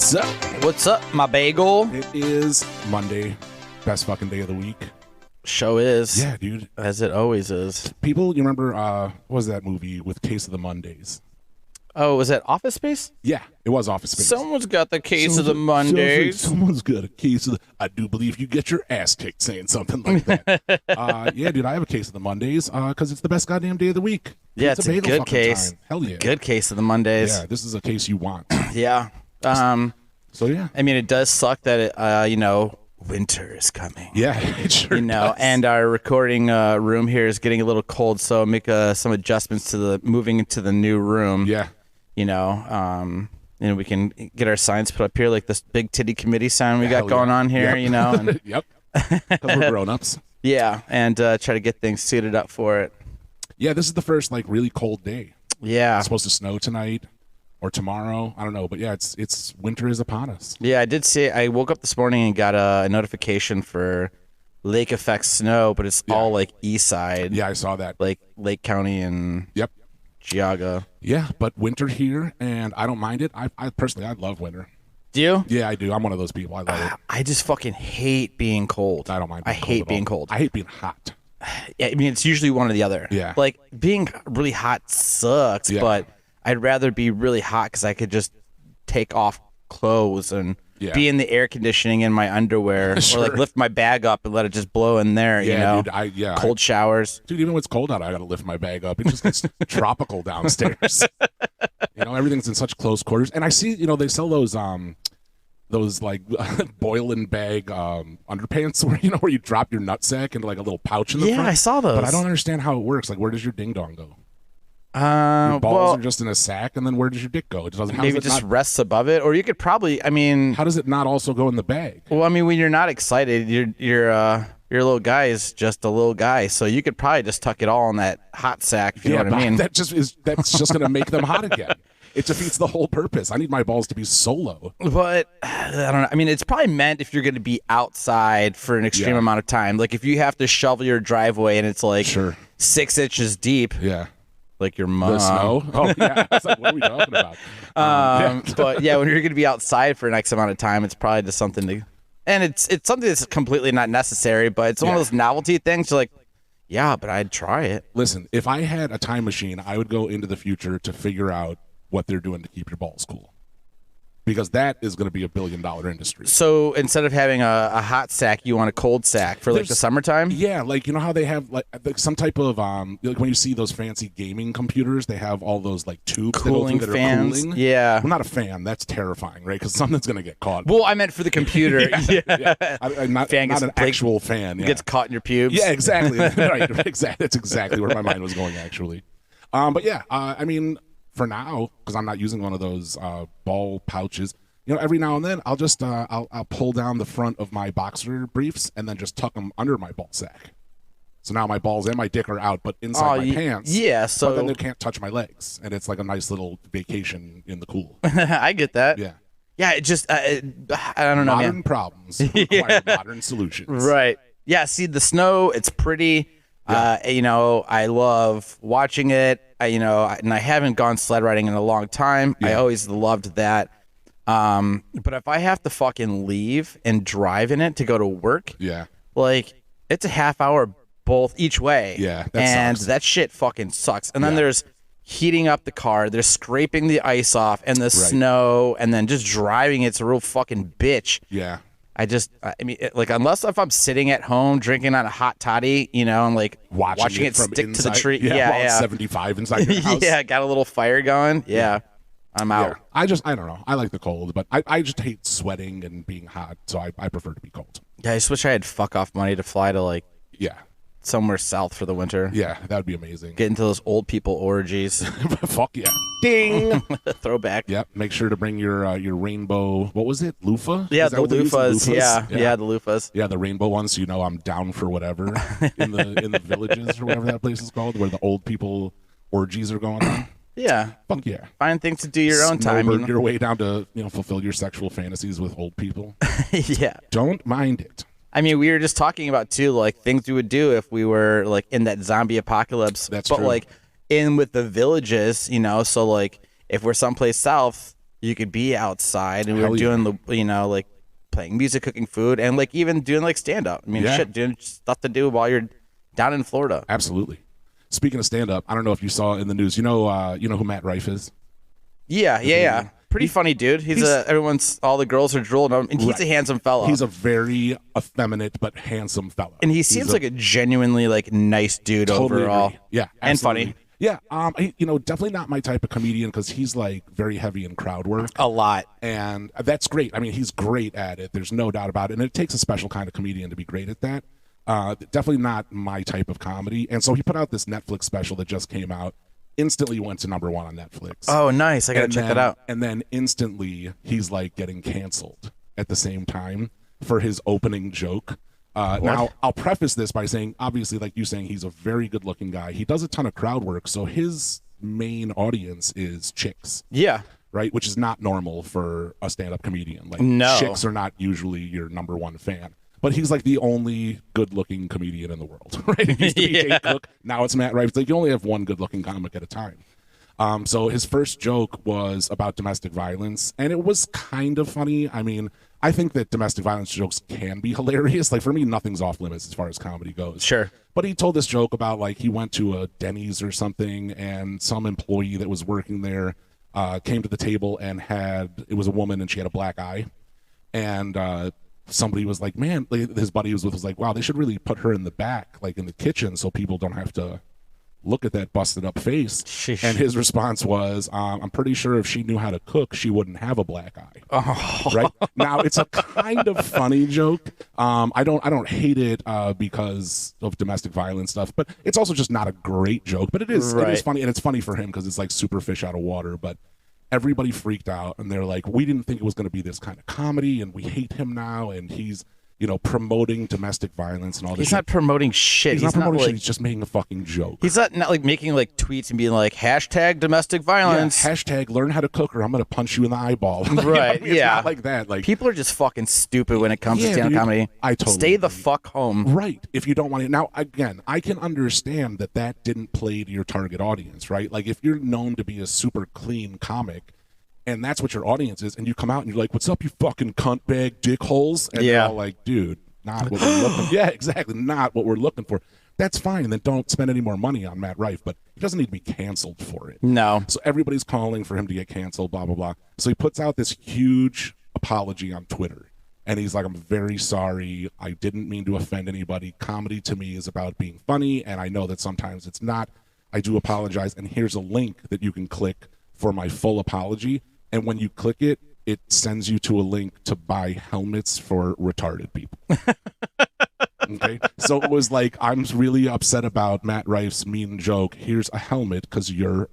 What's up? What's up, my bagel? It is Monday. Best fucking day of the week. Show is. Yeah, dude. As it always is. People, you remember, what was that movie with Case of the Mondays? Oh, was that Office Space? Yeah, it was Office Space. Someone's got the case of the Mondays. Someone's got a case of the... I do believe you get your ass kicked saying something like that. Yeah, dude, I have a case of the Mondays because it's the best goddamn day of the week. Yeah, it's a good case. Time. Hell yeah. Good case of the Mondays. Yeah, this is a case you want. Yeah. So, yeah. I mean, it does suck that, winter is coming. Yeah, it sure does. And our recording room here is getting a little cold, so make some adjustments to moving into the new room. Yeah. We can get our signs put up here, like this big titty committee sign we got going on here, Yep. And, yep. Because we're grown-ups. Yeah, and try to get things suited up for it. Yeah, this is the first, really cold day. Yeah. It's supposed to snow tonight or tomorrow. I don't know. But, yeah, it's winter is upon us. Yeah, I did see. I woke up this morning and got a notification for lake effect snow, but it's all, east side. Yeah, I saw that. Like Lake County and Geauga. Yeah, but winter here, and I don't mind it. I personally, I love winter. Do you? Yeah, I do. I'm one of those people. I love it. I just fucking hate being cold. I don't mind. I hate being cold. I hate being hot. Yeah, I mean, it's usually one or the other. Yeah. Like, being really hot sucks, but I'd rather be really hot because I could just take off clothes and be in the air conditioning in my underwear or, lift my bag up and let it just blow in there, Dude, cold showers. Dude, even when it's cold out, I got to lift my bag up. It just gets tropical downstairs. Everything's in such close quarters. And I see, they sell those boil and bag underpants where you drop your nutsack into a little pouch in the front. Yeah, I saw those. But I don't understand how it works. Where does your ding dong go? Your balls are just in a sack, and then where does your dick go? It doesn't. Maybe it just rests above it, or you could probably. I mean, how does it not also go in the bag? Well, I mean, when you're not excited, your little guy is just a little guy, so you could probably just tuck it all in that hot sack. If you know what I mean? That's just going to make them hot again. It defeats the whole purpose. I need my balls to be solo. But I don't know. I mean, it's probably meant if you're going to be outside for an extreme amount of time. Like if you have to shovel your driveway and it's 6 inches deep. Yeah. Like your mom. The snow? Oh, yeah. I was like, what are we talking about? But yeah, when you're going to be outside for an X amount of time, it's probably just something to... And it's something that's completely not necessary, but it's one of those novelty things. You're like, yeah, but I'd try it. Listen, if I had a time machine, I would go into the future to figure out what they're doing to keep your balls cool. Because that is going to be a billion-dollar industry. So instead of having a hot sack, you want a cold sack for the summertime? Yeah, how they have some type of when you see those fancy gaming computers, they have all those tubes cooling that fans. Are cooling. Yeah, well, not a fan. That's terrifying, right? Because something's going to get caught. Well, I meant for the computer. Not an actual fan. Gets caught in your pubes. Yeah, exactly. Right. Exactly. That's exactly where my mind was going, actually. But yeah, I mean. For now, because I'm not using one of those ball pouches, every now and then I'll just I'll pull down the front of my boxer briefs and then just tuck them under my ball sack. So now my balls and my dick are out, but inside my pants. Yeah, so but then they can't touch my legs, and it's like a nice little vacation in the cool. I get that. Yeah. Yeah, it just I don't know. Modern problems require modern solutions. Right. Yeah. See, the snow, it's pretty. Yeah. I love watching it. And I haven't gone sled riding in a long time. Yeah. I always loved that. But if I have to fucking leave and drive in it to go to work, it's a half hour both each way. Yeah, and that shit fucking sucks. And then there's heating up the car, there's scraping the ice off and the snow, and then just driving it's a real fucking bitch. Yeah. Unless if I'm sitting at home drinking on a hot toddy, and watching it stick inside, to the tree. Yeah. It's 75 inside your house. Yeah, got a little fire going. Yeah. I'm out. Yeah. I don't know. I like the cold, but I just hate sweating and being hot, so I prefer to be cold. Yeah, I just wish I had fuck off money to fly to somewhere south for the winter. Yeah, that would be amazing. Get into those old people orgies. Fuck yeah. Ding. Throwback. Yep. Make sure to bring your rainbow, what was it? Loofah? Yeah, the loofahs. Yeah, the loofahs. Yeah, the rainbow ones, so I'm down for whatever in the villages or whatever that place is called, where the old people orgies are going on. Yeah. Fuck yeah. Find things to do your own time. Snowbird your way down to, fulfill your sexual fantasies with old people. Yeah. Don't mind it. I mean, we were just talking about, too, things we would do if we were, in that zombie apocalypse. That's true. But, in with the villages, so, if we're someplace south, you could be outside, and we Hell were yeah. doing the, like playing music, cooking food, and like even doing like stand up. I mean, Yeah. shit, doing stuff to do while you're down in Florida. Absolutely. Speaking of stand-up, I don't know if you saw in the news. You know who Matt Rife is? Yeah. Pretty funny dude. He's all the girls are drooling on him, and he's a handsome fellow. He's a very effeminate but handsome fellow. And he seems like a genuinely like nice dude overall. Agree. Yeah, and absolutely. funny. Yeah, definitely not my type of comedian because he's like very heavy in crowd work. A lot. And that's great. I mean, he's great at it. There's no doubt about it. And it takes a special kind of comedian to be great at that. Definitely not my type of comedy. And so he put out this Netflix special that just came out. Instantly went to #1 on Netflix. Oh, nice. I got to check that out. And then instantly he's like getting canceled at the same time for his opening joke. Now, I'll preface this by saying, obviously, like you saying, he's a very good-looking guy. He does a ton of crowd work, so his main audience is chicks. Yeah. Right? Which is not normal for a stand-up comedian. Like, no. Chicks are not usually your #1 fan. But he's like the only good-looking comedian in the world, right? It used to be Jake Cook. Now it's Matt Rife. It's like you only have one good-looking comic at a time. So his first joke was about domestic violence, and it was kind of funny. I mean, I think that domestic violence jokes can be hilarious. Like, for me, nothing's off limits as far as comedy goes. Sure. But he told this joke about, like, he went to a Denny's or something, and some employee that was working there came to the table and it was a woman, and she had a black eye. And somebody was like, man, his buddy was like, wow, they should really put her in the back, like in the kitchen, so people don't have to look at that busted up face. Sheesh. And his response was, I'm pretty sure if she knew how to cook, she wouldn't have a black eye. Oh. Right? Now, it's a kind of funny joke. I don't hate it because of domestic violence stuff, but it's also just not a great joke. But it is funny, and it's funny for him because it's like super fish out of water. But everybody freaked out, and they're like, we didn't think it was going to be this kind of comedy, and we hate him now, and he's promoting domestic violence and all this. He's not promoting shit. He's not promoting shit. He's just making a fucking joke. He's not like making like tweets and being like #domestic violence. Yeah, #learn how to cook or I'm going to punch you in the eyeball. Right. It's not like that. Like, people are just fucking stupid when it comes to stand-up comedy. I totally Stay the agree. fuck home. Right. If you don't want to. Now, again, I can understand that didn't play to your target audience, right? Like, if you're known to be a super clean comic, and that's what your audience is, and you come out and you're like, what's up, you fucking cunt bag dick holes? And they're all like, dude, not what we're looking for. Yeah, exactly. Not what we're looking for. That's fine. Then don't spend any more money on Matt Rife, but he doesn't need to be canceled for it. No. So everybody's calling for him to get canceled, blah, blah, blah. So he puts out this huge apology on Twitter. And he's like, I'm very sorry. I didn't mean to offend anybody. Comedy to me is about being funny, and I know that sometimes it's not. I do apologize. And here's a link that you can click for my full apology. And when you click it, it sends you to a link to buy helmets for retarded people. Okay? So it was like, I'm really upset about Matt Rife's mean joke. Here's a helmet because you're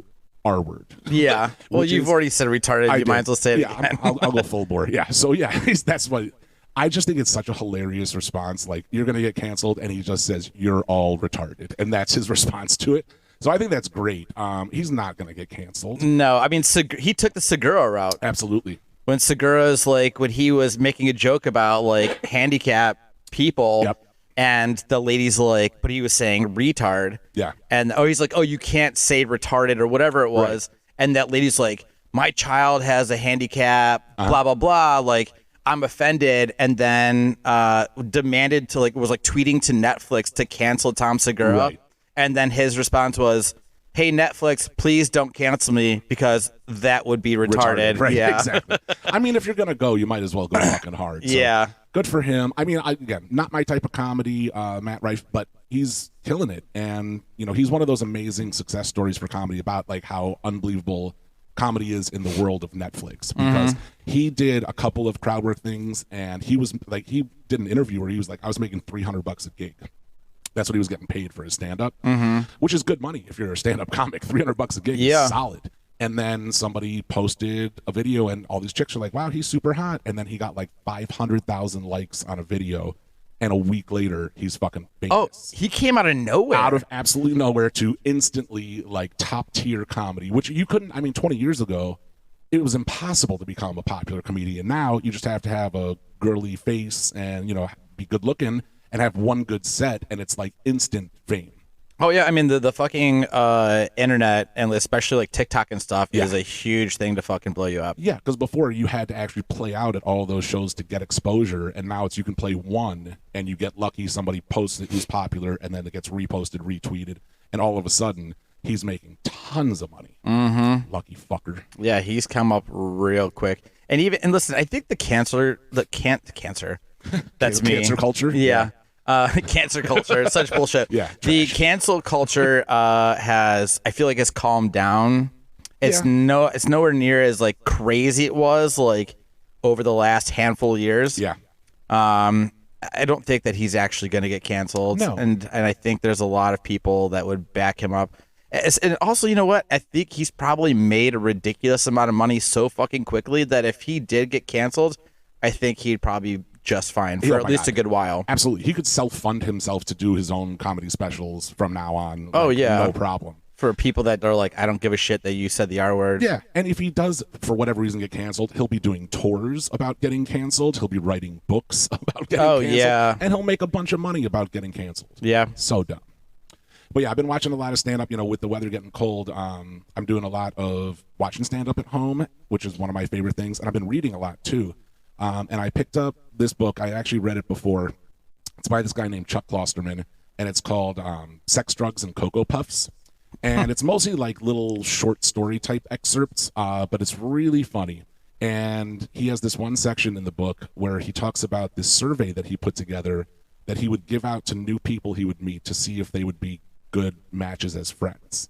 R-word. Yeah. Well, you've already said retarded. You might as well say it again. I'll go full bore. Yeah. So, yeah, that's what... I just think it's such a hilarious response. Like, you're going to get canceled, and he just says, you're all retarded. And that's his response to it. So I think that's great. He's not going to get canceled. No, I mean, he took the Segura route. Absolutely. When Segura's like, when he was making a joke about like handicapped people, Yep. and the lady's like, but he was saying retard. Yeah. And he's like, oh, you can't say retarded or whatever it was. Right. And that lady's like, my child has a handicap, blah, blah, blah. Like, I'm offended, and then demanded to was tweeting to Netflix to cancel Tom Segura. Right. And then his response was, hey, Netflix, please don't cancel me because that would be retarded. Right, yeah. Exactly. I mean, if you're going to go, you might as well go fucking hard. So yeah. Good for him. I mean, again, not my type of comedy, Matt Rife, but he's killing it. And, he's one of those amazing success stories for comedy about like how unbelievable comedy is in the world of Netflix, because he did a couple of crowd work things, and he was like, he did an interview where he was like, I was making $300 a gig. That's what he was getting paid for his stand-up, which is good money if you're a stand-up comic. $300 a gig is solid. And then somebody posted a video, and all these chicks are like, wow, he's super hot. And then he got like 500,000 likes on a video, and a week later, he's fucking famous. Oh, he came out of nowhere. Out of absolutely nowhere to instantly like top-tier comedy, which you couldn't, 20 years ago, it was impossible to become a popular comedian. Now, you just have to have a girly face and, be good-looking, and have one good set, and it's like instant fame. Oh yeah, I mean the fucking internet and especially like TikTok and stuff is a huge thing to fucking blow you up. Yeah, because before you had to actually play out at all those shows to get exposure, and now it's you can play one and you get lucky somebody posts it who's popular, and then it gets reposted, retweeted, and all of a sudden he's making tons of money. Mm-hmm. Lucky fucker. Yeah, he's come up real quick. And listen, I think the cancer. That's me. Cancer culture. Yeah. Cancer culture, such bullshit. Yeah, the cancel culture I feel like it's calmed down. It's nowhere near as like crazy it was like over the last handful of years. Yeah. I don't think that he's actually going to get canceled. No. And I think there's a lot of people that would back him up. And also, you know what? I think he's probably made a ridiculous amount of money so fucking quickly that if he did get canceled, I think he'd probably just fine for at least a good while. Absolutely. He could self-fund himself to do his own comedy specials from now on. Oh, yeah. No problem. For people that are like, I don't give a shit that you said the R word. Yeah. And if he does, for whatever reason, get canceled, he'll be doing tours about getting canceled. He'll be writing books about getting canceled. Yeah. And he'll make a bunch of money about getting canceled. Yeah. So dumb. But yeah, I've been watching a lot of stand-up, with the weather getting cold. I'm doing a lot of watching stand-up at home, which is one of my favorite things. And I've been reading a lot, too. And I picked up this book. I actually read it before. It's by this guy named Chuck Klosterman, and it's called Sex, Drugs, and Cocoa Puffs. And it's mostly like little short story type excerpts, but it's really funny. And he has this one section in the book where he talks about this survey that he put together that he would give out to new people he would meet to see if they would be good matches as friends.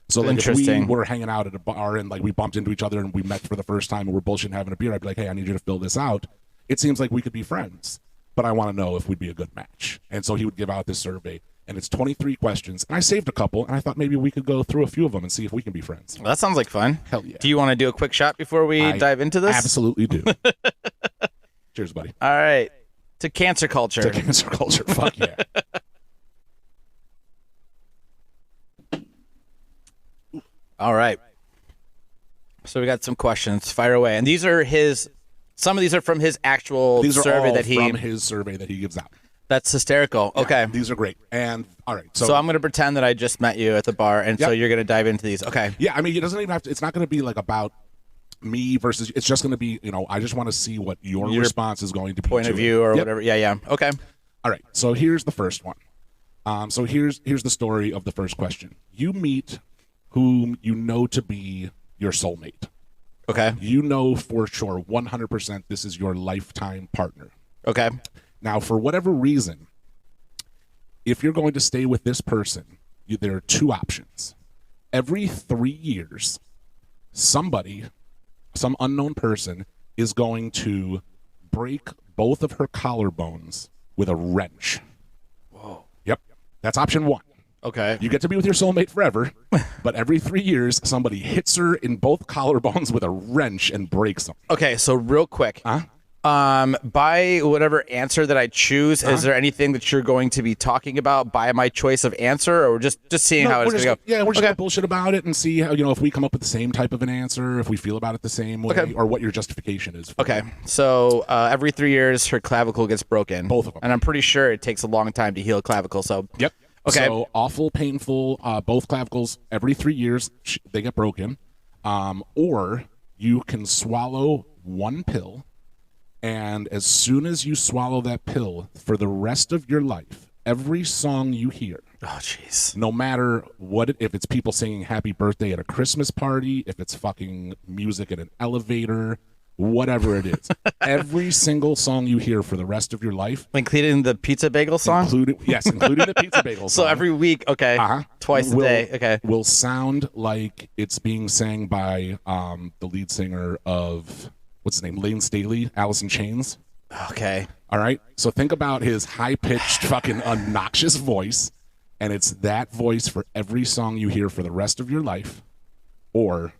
So like if we were hanging out at a bar and like we bumped into each other and we met for the first time and we're bullshitting having a beer, I'd be like, hey, I need you to fill this out. It seems like we could be friends, but I want to know if we'd be a good match. And so he would give out this survey, and it's 23 questions. And I saved a couple, and I thought maybe we could go through a few of them and see if we can be friends. Well, that sounds like fun. Hell yeah. Do you want to do a quick shot before we dive into this? Absolutely do. Cheers, buddy. All right. To cancer culture. To cancer culture. Fuck yeah. All right. So we got some questions. Fire away. And these are some of these are from his actual survey that he from his survey that he gives out. That's hysterical. Yeah, okay. These are great. And all right. So I'm going to pretend that I just met you at the bar, and so you're going to dive into these. Okay. Yeah, I mean, it doesn't even have to, it's not going to be like about me versus, it's just going to be, I just want to see what your response is going to be. Point of view or whatever. Yeah. Okay. All right. So here's the first one. So here's the story of the first question. You meet whom you know to be your soulmate. Okay. You know for sure, 100% this is your lifetime partner. Okay. Now, for whatever reason, if you're going to stay with this person, there are two options. Every 3 years, some unknown person is going to break both of her collarbones with a wrench. Whoa. Yep. That's option one. Okay. You get to be with your soulmate forever, but every 3 years, somebody hits her in both collarbones with a wrench and breaks them. Okay, so real quick. By whatever answer that I choose, is there anything that you're going to be talking about by my choice of answer, or just seeing how it's going to go? Yeah, we're just going to bullshit about it and see how, if we come up with the same type of an answer, if we feel about it the same way, or what your justification is. Okay, so every 3 years, her clavicle gets broken. Both of them. And I'm pretty sure it takes a long time to heal a clavicle, so... Yep. Okay. So awful, painful, both clavicles, every 3 years, they get broken. Or you can swallow one pill, and as soon as you swallow that pill, for the rest of your life, every song you hear, oh jeez, no matter what, if it's people singing happy birthday at a Christmas party, if it's fucking music in an elevator, whatever it is, every single song you hear for the rest of your life, including the pizza bagel song, including the pizza bagel song. So every week, okay, twice a day, okay, will sound like it's being sang by the lead singer of, what's his name, Lane Staley, Alice in Chains. Okay. All right. So think about his high-pitched, fucking obnoxious voice, and it's that voice for every song you hear for the rest of your life, or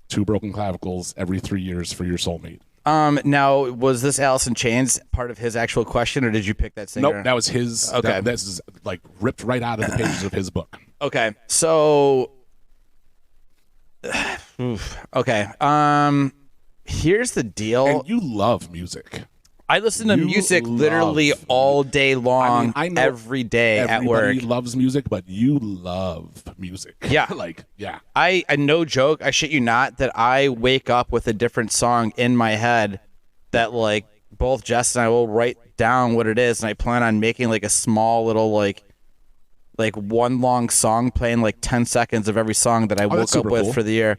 2 broken clavicles every 3 years for your soulmate. Now, was this Alice in Chains part of his actual question, or did you pick that singer? Nope, that was his. Okay. This is like ripped right out of the pages of his book. Okay. So, okay. Here's the deal. And you love music. I listen to music literally all day long, I know every day at work. Everybody loves music, but you love music. Yeah. Like, yeah. I no joke, I shit you not, that I wake up with a different song in my head that, like, both Jess and I will write down what it is, and I plan on making, like, a small little, like one long song, playing, like, 10 seconds of every song that I woke up with for the year.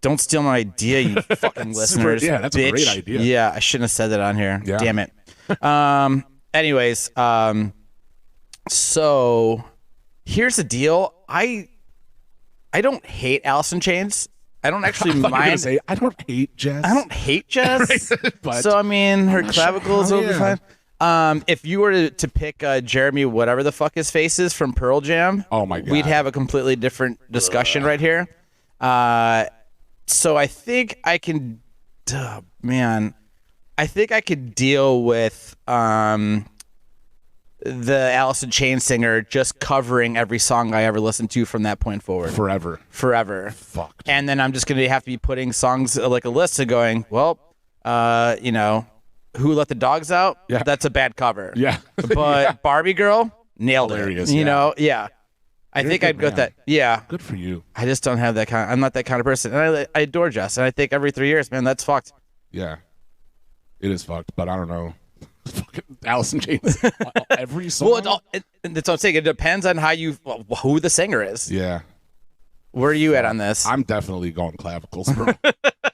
Don't steal my idea, you fucking listeners. Yeah, that's bitch. a great idea. Yeah, I shouldn't have said that on here. Yeah. Damn it. Anyways, so here's the deal. I don't hate Alice in Chains. I don't actually mind. Say, I don't hate Jess. I don't hate Jess. But so, I mean, her clavicles will be fine. If you were to pick Jeremy, whatever the fuck his face is from Pearl Jam, oh my God, we'd have a completely different discussion right here. So I think I can, I think I could deal with the Alice in Chains singer just covering every song I ever listened to from that point forward. Forever. Fucked. And then I'm just going to have to be putting songs like a list of going, well, you know, Who Let the Dogs Out? Yeah. That's a bad cover. Yeah. But Barbie Girl, nailed Hilarious, it. You know, yeah. I think I'd go with that. Yeah. Good for you. I just don't have that I'm not that kind of person. And I adore Jess. And I think every 3 years, man, that's fucked. Yeah. It is fucked, but I don't know. Fucking Alice in Chains. Every song. Well, that's what I'm saying. It depends on who the singer is. Yeah. Where are you at on this? I'm definitely going clavicles, bro.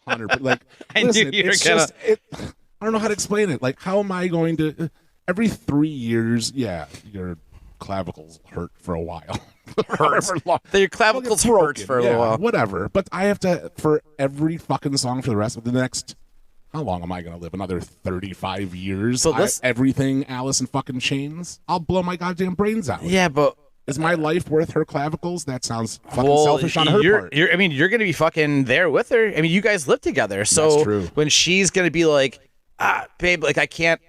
100%. Like, I knew listen, you were it's gonna... just, I don't know how to explain it. Like, how am I going to, every 3 years, yeah, your clavicles hurt for a while. Hurts. Your clavicles hurts for a little while. Whatever. But I have to, for every fucking song for the rest of the next, how long am I going to live? Another 35 years? So everything Alice in fucking Chains? I'll blow my goddamn brains out. Yeah, but... Is my life worth her clavicles? That sounds fucking selfish on her part. I mean, you're going to be fucking there with her. I mean, you guys live together. So that's true. When she's going to be like, babe, like I can't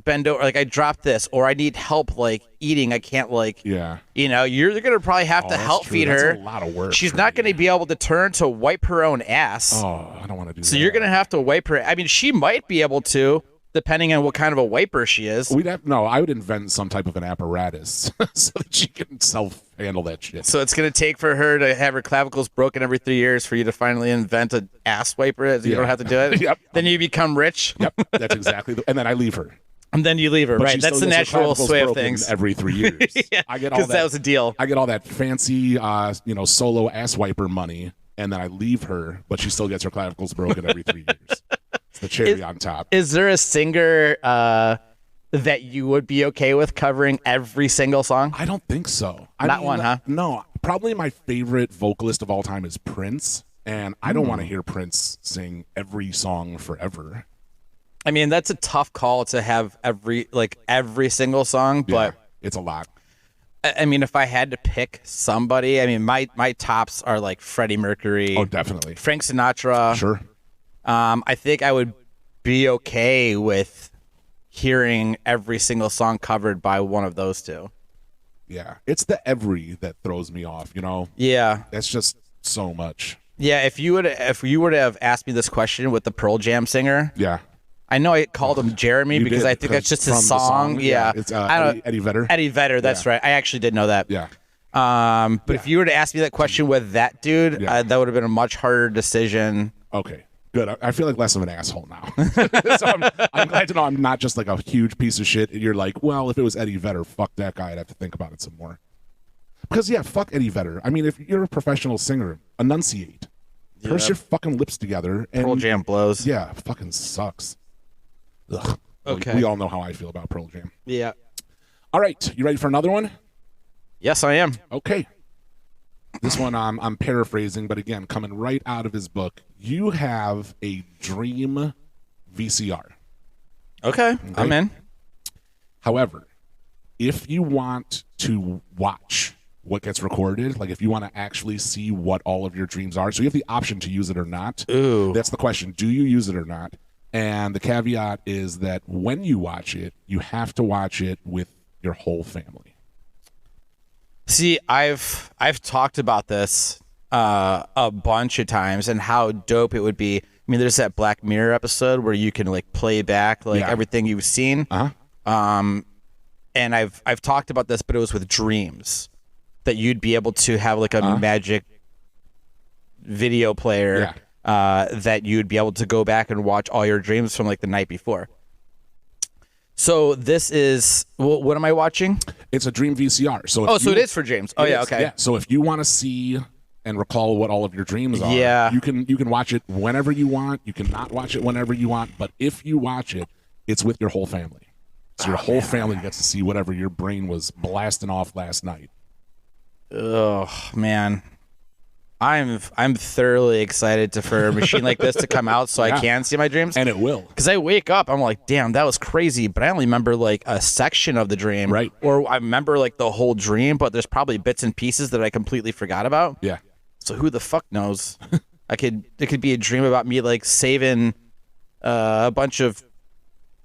bend over, like I dropped this, or I need help like eating, I can't like, yeah, you know, you're gonna probably have to help feed her. That's a lot of work. She's not gonna be able to turn to wipe her own ass. Oh, I don't want to do that. So you're gonna have to wipe her. I mean, she might be able to, depending on what kind of a wiper she is. I would invent some type of an apparatus so that she can self-handle that shit. So it's going to take for her to have her clavicles broken every 3 years for you to finally invent an ass wiper. You don't have to do it. Yep. Then you become rich. Yep. That's exactly. And then I leave her. And then you leave her. But right. That's the natural sway of things. Every 3 years. Yeah, I get all that was a deal. I get all that fancy, solo ass wiper money, and then I leave her, but she still gets her clavicles broken every 3 years. It's the cherry on top. Is there a singer that you would be okay with covering every single song? I don't think so. Not one, huh? No. Probably my favorite vocalist of all time is Prince, and I don't want to hear Prince sing every song forever. I mean, that's a tough call to have every single song, but it's a lot. I mean, if I had to pick somebody, I mean, my tops are like Freddie Mercury. Oh, definitely. Frank Sinatra. Sure. I think I would be okay with hearing every single song covered by one of those two. Yeah. It's the every that throws me off, you know? Yeah. That's just so much. Yeah, if you were to have asked me this question with the Pearl Jam singer. Yeah. I know I called him Jeremy because I think that's just his song. Yeah. It's Eddie Vedder. Eddie Vedder, that's right. I actually did know that. Yeah. But if you were to ask me that question with that dude, that would have been a much harder decision. Okay. Good. I feel like less of an asshole now. So I'm glad to know I'm not just like a huge piece of shit. You're like, well, if it was Eddie Vedder, fuck that guy. I'd have to think about it some more. Because, fuck Eddie Vedder. I mean, if you're a professional singer, enunciate. Purse your fucking lips together. And, Pearl Jam blows. Yeah, fucking sucks. Ugh. Okay. We all know how I feel about Pearl Jam. Yeah. All right. You ready for another one? Yes, I am. Okay. This one I'm paraphrasing, but again, coming right out of his book. You have a dream VCR. Okay. I'm in. However, if you want to watch what gets recorded, like if you want to actually see what all of your dreams are, so you have the option to use it or not. Ooh. That's the question. Do you use it or not? And the caveat is that when you watch it, you have to watch it with your whole family. See, I've talked about this a bunch of times and how dope it would be I mean, there's that Black Mirror episode where you can like play back like everything you've seen. And I've talked about this, but it was with dreams, that you'd be able to have like a magic video player that you'd be able to go back and watch all your dreams from like the night before. So this is, what am I watching? It's a dream VCR. So so it is for dreams. Oh yeah, okay. Yeah. So if you want to see and recall what all of your dreams are, you can watch it whenever you want. You can not watch it whenever you want, but if you watch it, it's with your whole family. So your whole family gets to see whatever your brain was blasting off last night. Oh man, I'm thoroughly excited for a machine like this to come out so I can see my dreams. And it will. Because I wake up, I'm like, damn, that was crazy, but I only remember like a section of the dream. Right. Or I remember like the whole dream, but there's probably bits and pieces that I completely forgot about. Yeah. So who the fuck knows? It could be a dream about me like saving a bunch of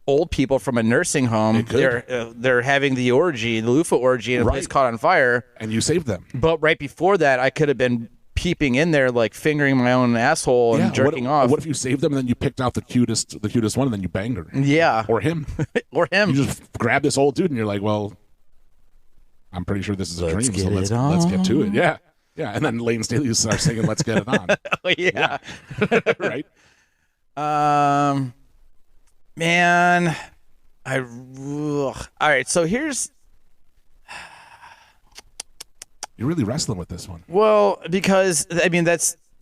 old people from a nursing home. They're having the loofah orgy in a place caught on fire, and you saved them. But right before that, I could have been peeping in there, like fingering my own asshole and jerking off. What if you saved them and then you picked out the cutest one and then you banged her? Yeah, or him, or him. You just grab this old dude and you're like, well, I'm pretty sure this is a dream, so let's get to it. Yeah, yeah. And then Lane Staley starts singing "Let's Get It On." Oh, yeah. Right. Man, all right. So you're really wrestling with this one. Well, because I mean,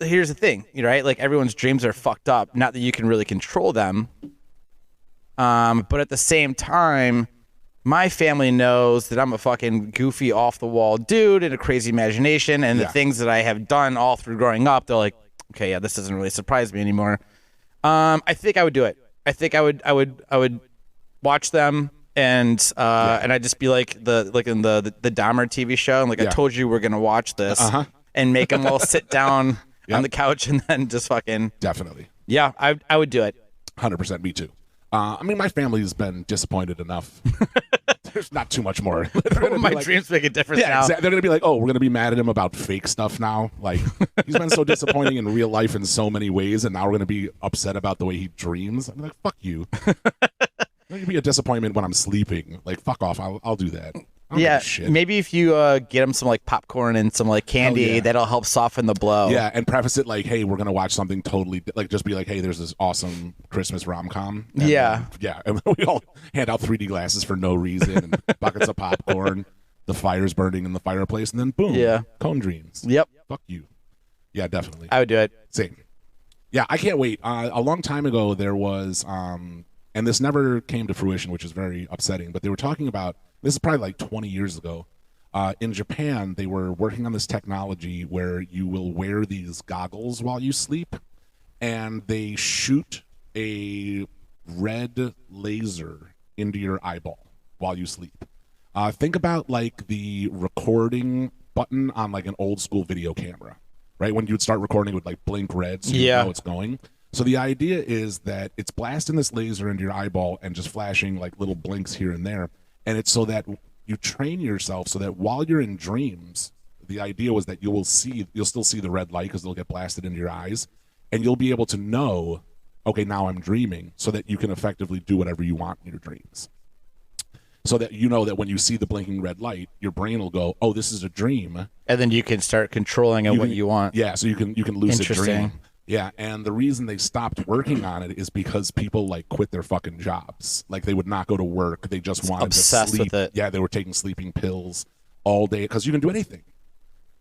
here's the thing, right? Like everyone's dreams are fucked up. Not that you can really control them. But at the same time, my family knows that I'm a fucking goofy, off the wall dude and a crazy imagination, and the things that I have done all through growing up, they're like, okay, yeah, this doesn't really surprise me anymore. I think I would do it. I think I would watch them and I'd just be like in the Dahmer TV show. I'm like, I told you we're gonna watch this, and make them all sit down on the couch and then just fucking definitely. Yeah, I would do it. 100%. Me too. I mean, my family has been disappointed enough. There's not too much more. My dreams make a difference now. Exactly. They're going to be like, oh, we're going to be mad at him about fake stuff now. Like, he's been so disappointing in real life in so many ways, and now we're going to be upset about the way he dreams. I'm like, fuck you. It's going to be a disappointment when I'm sleeping. Like, fuck off. I'll do that. Yeah, maybe if you get him some like popcorn and some like candy, that'll help soften the blow. Yeah, and preface it like, hey, we're gonna watch something totally like, just be like, hey, there's this awesome Christmas rom-com. And and we all hand out 3D glasses for no reason and buckets of popcorn. The fire's burning in the fireplace, and then boom, cone dreams. Yep. Fuck you. Yeah, definitely. I would do it. Same. Yeah, I can't wait. A long time ago, there was, and this never came to fruition, which is very upsetting. But they were talking about. This is probably like 20 years ago. In Japan, they were working on this technology where you will wear these goggles while you sleep, and they shoot a red laser into your eyeball while you sleep. Think about like the recording button on like an old school video camera, right? When you'd start recording, it would like blink red so you know it's going. So the idea is that it's blasting this laser into your eyeball and just flashing like little blinks here and there. And it's so that you train yourself so that while you're in dreams, the idea was that you'll still see the red light because it'll get blasted into your eyes, and you'll be able to know, okay, now I'm dreaming, so that you can effectively do whatever you want in your dreams. So that you know that when you see the blinking red light, your brain will go, oh, this is a dream. And then you can start controlling what you want. Yeah, so you can lucid dream. Yeah, and the reason they stopped working on it is because people like quit their fucking jobs. Like they would not go to work. They just wanted to sleep. With it. Yeah, they were taking sleeping pills all day because you can do anything.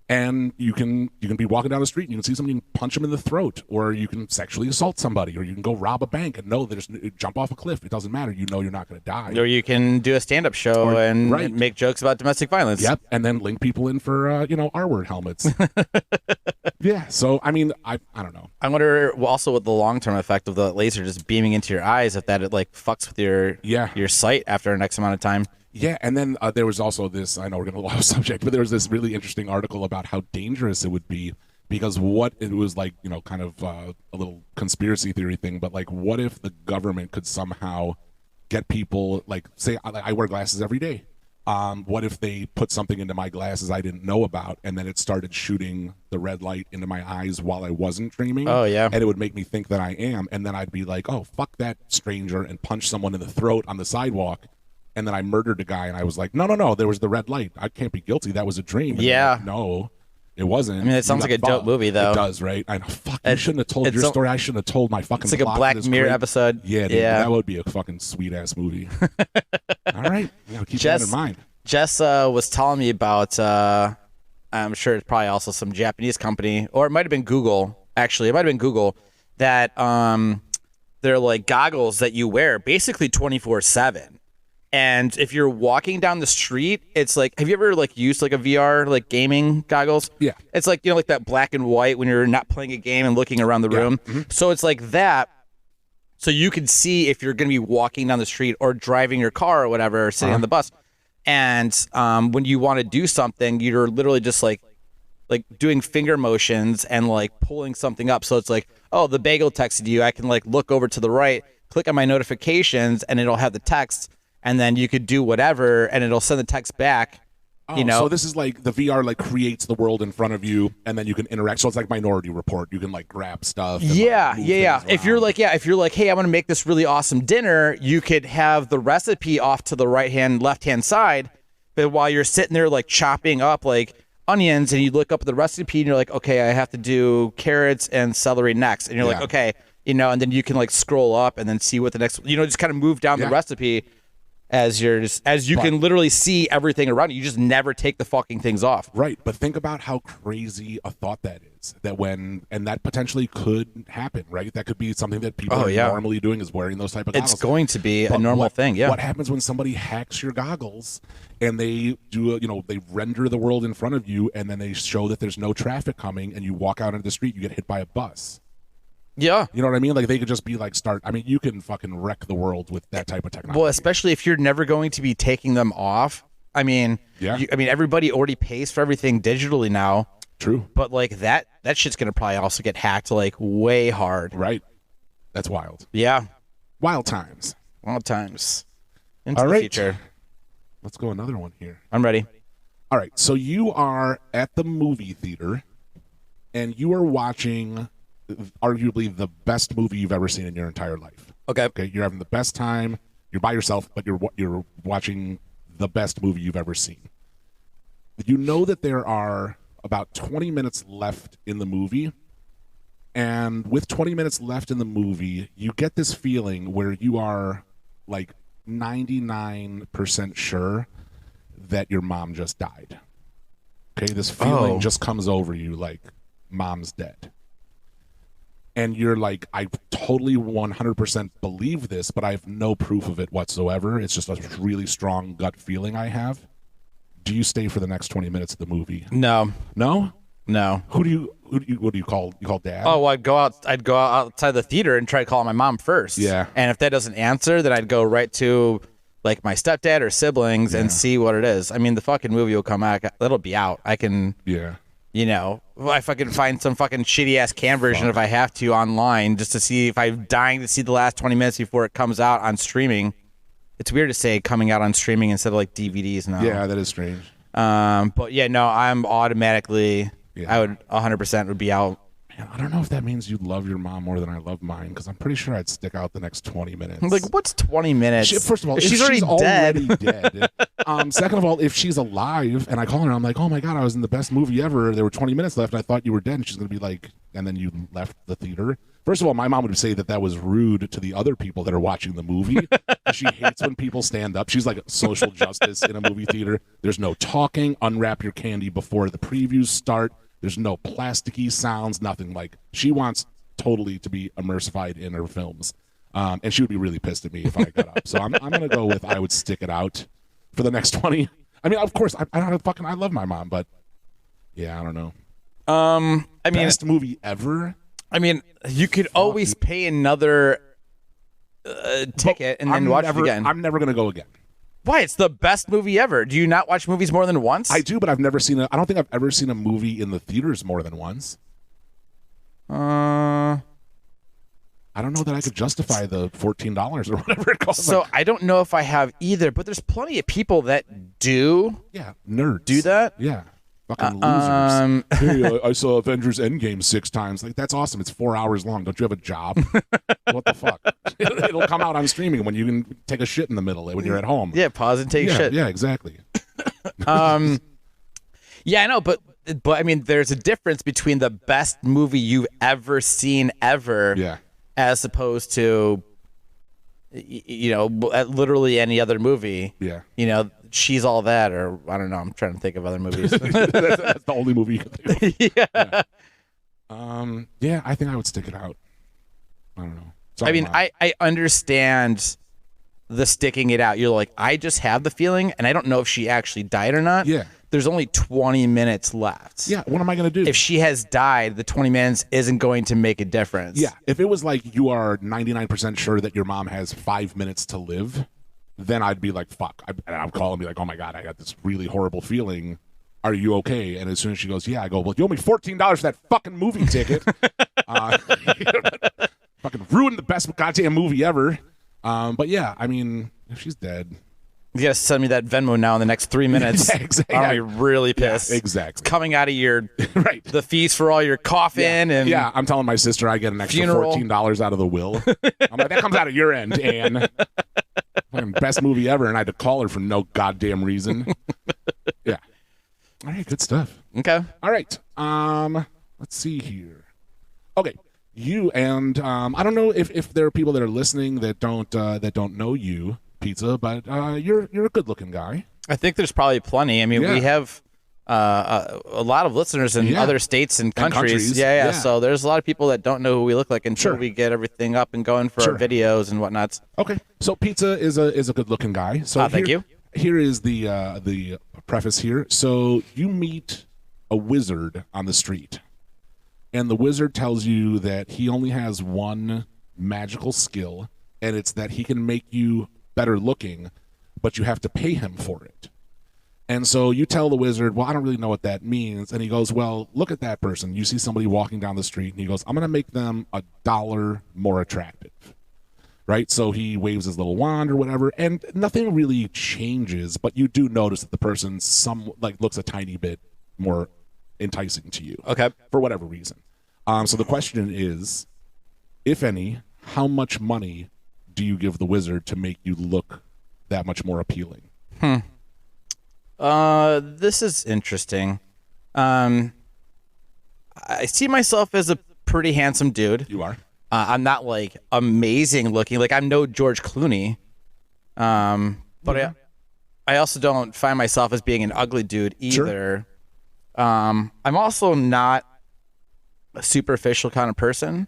And you can be walking down the street and you can see somebody and punch them in the throat, or you can sexually assault somebody, or you can go rob a bank and know there's jump off a cliff. It doesn't matter. You know you're not going to die. Or you can do a stand-up show and make jokes about domestic violence. Yep, and then link people in for R-word helmets. Yeah. So I mean, I don't know. I wonder also what the long-term effect of the laser just beaming into your eyes, if that it like fucks with your sight after an X amount of time. Yeah, and then there was also this, I know we're going to go off subject, but there was this really interesting article about how dangerous it would be, because what it was like, kind of a little conspiracy theory thing, but like what if the government could somehow get people, like say I wear glasses every day. What if they put something into my glasses I didn't know about, and then it started shooting the red light into my eyes while I wasn't dreaming? Oh, yeah. And it would make me think that I am, and then I'd be like, oh, fuck that stranger, and punch someone in the throat on the sidewalk, and then I murdered a guy, and I was like, no, there was the red light. I can't be guilty. That was a dream. And yeah. like, no, it wasn't. I mean, it sounds like a dope movie, though. It does, right? I know. Fuck, you shouldn't have told your story. I shouldn't have told my fucking It's like a Black Mirror episode. Yeah, dude, that would be a fucking sweet-ass movie. All right. Keep that in mind. Jess was telling me about, I'm sure it's probably also some Japanese company, or it might have been Google, actually. It might have been Google, that they're like goggles that you wear basically 24/7. And if you're walking down the street, it's like, have you ever like used like a VR like gaming goggles? Yeah. It's like, like that black and white when you're not playing a game and looking around the room. Mm-hmm. So it's like that. So you can see if you're going to be walking down the street or driving your car or whatever, or sitting on the bus. And when you want to do something, you're literally just like doing finger motions and like pulling something up. So it's like, oh, the bagel texted you. I can like look over to the right, click on my notifications, and it'll have the text. And then you could do whatever, and it'll send the text back. So this is like the VR like creates the world in front of you, and then you can interact. So it's like Minority Report. You can like grab stuff. And, yeah. If you're like, hey, I want to make this really awesome dinner, you could have the recipe off to the left hand side, but while you're sitting there like chopping up like onions, and you look up the recipe, and you're like, okay, I have to do carrots and celery next, and you're like, okay, and then you can like scroll up and then see what the next, just kind of move down the recipe. As you can literally see everything around you. You just never take the fucking things off. Right, but think about how crazy a thought that is. And that potentially could happen, right? That could be something that people are normally doing, is wearing those type of goggles. It's going to be a normal thing, yeah. What happens when somebody hacks your goggles and they do, they render the world in front of you, and then they show that there's no traffic coming, and you walk out into the street, you get hit by a bus. Yeah. You know what I mean? Like, they could just be like, you can fucking wreck the world with that type of technology. Well, especially if you're never going to be taking them off. I mean, everybody already pays for everything digitally now. True. But like that shit's going to probably also get hacked like way hard. Right. That's wild. Yeah. Wild times. Wild times. Into the future. Let's go another one here. I'm ready. All right. So you are at the movie theater, and you are watching arguably the best movie you've ever seen in your entire life. Okay. You're having the best time. You're by yourself, but you're watching the best movie you've ever seen. You know that there are about 20 minutes left in the movie, and with 20 minutes left in the movie, you get this feeling where you are like 99% sure that your mom just died. Okay, this feeling just comes over you like mom's dead. And you're like, I totally 100% believe this, but I have no proof of it whatsoever. It's just a really strong gut feeling I have. Do you stay for the next 20 minutes of the movie? No. No? No. What do you call? You call dad? Oh, well, I'd go outside the theater and try to call my mom first. Yeah. And if that doesn't answer, then I'd go right to like my stepdad or siblings and see what it is. I mean, the fucking movie will come out. It'll be out. I can. Yeah. If I can find some fucking shitty ass cam version if I have to online, just to see if I'm dying to see the last 20 minutes before it comes out on streaming. It's weird to say coming out on streaming instead of like DVDs now. Yeah, that is strange. But yeah, no, I'm automatically. I would 100% would be out. Man, I don't know if that means you love your mom more than I love mine, because I'm pretty sure I'd stick out the next 20 minutes. Like, what's 20 minutes? First of all, if she's already dead. Second of all, if she's alive and I call her, I'm like, oh my God, I was in the best movie ever. There were 20 minutes left, and I thought you were dead. And she's going to be like, and then you left the theater. First of all, my mom would say that was rude to the other people that are watching the movie. She hates when people stand up. She's like social justice in a movie theater. There's no talking. Unwrap your candy before the previews start. There's no plasticky sounds, nothing. Like, she wants totally to be immersified in her films. And she would be really pissed at me if I got up. So I'm going to go with I would stick it out for the next 20. I mean, of course, I love my mom, but yeah, I don't know. I mean, best movie ever? I mean, you could always pay another ticket and then watch it again. I'm never going to go again. Why? It's the best movie ever. Do you not watch movies more than once? I do, but I've never seen I don't think I've ever seen a movie in the theaters more than once. I don't know that I could justify the $14 or whatever it costs. So I don't know if I have either, but there's plenty of people that do. Yeah, nerds do that. Yeah, fucking losers. Hey, I saw Avengers Endgame 6 times. Like, that's awesome. It's 4 hours long. Don't you have a job? What the fuck? It'll come out on streaming when you can take a shit in the middle when you're at home. Yeah, pause and take shit. Yeah, exactly. Yeah, I know, but I mean, there's a difference between the best movie you've ever seen ever. Yeah. As opposed to, literally any other movie. Yeah. She's All That, or I don't know. I'm trying to think of other movies. that's the only movie you can think of. Yeah. Yeah, I think I would stick it out. I don't know. I mean, I understand the sticking it out. You're like, I just have the feeling, and I don't know if she actually died or not. Yeah. There's only 20 minutes left. Yeah, what am I going to do? If she has died, the 20 minutes isn't going to make a difference. Yeah, if it was like you are 99% sure that your mom has 5 minutes to live, then I'd be like, fuck. I'd call and be like, oh my God, I got this really horrible feeling. Are you okay? And as soon as she goes, yeah, I go, well, you owe me $14 for that fucking movie ticket. Fucking ruined the best goddamn movie ever. But yeah, I mean, if she's dead. You gotta send me that Venmo now in the next 3 minutes. Yeah, exactly. I'll be really pissed. Yeah, exactly. It's coming out of your right. The fees for all your coffin and yeah. I'm telling my sister I get an extra funeral. $14 out of the will. I'm like, that comes out of your end, Anne. Best movie ever, and I had to call her for no goddamn reason. Yeah. All right, good stuff. Okay. All right. Let's see here. Okay. You and I don't know if there are people that are listening that don't know you, Pizza, but you're a good-looking guy. I think there's probably plenty. I mean, we have a lot of listeners in other states and countries. Yeah. So there's a lot of people that don't know who we look like until we get everything up and going for our videos and whatnot. Okay. So Pizza is a good-looking guy. So thank you. Here is the preface here. So you meet a wizard on the street, and the wizard tells you that he only has one magical skill, and it's that he can make you better looking, but you have to pay him for it. And so you tell the wizard, well, I don't really know what that means. And he goes, well, look at that person. You see somebody walking down the street, and he goes, I'm going to make them $1 more attractive. Right? So he waves his little wand or whatever, and nothing really changes, but you do notice that the person looks a tiny bit more enticing to you. Okay. For whatever reason. So the question is, if any, how much money do you give the wizard to make you look that much more appealing? This is interesting. I see myself as a pretty handsome dude. You are? I'm not like amazing looking. Like I'm no George Clooney. But I also don't find myself as being an ugly dude either. Sure. I'm also not a superficial kind of person.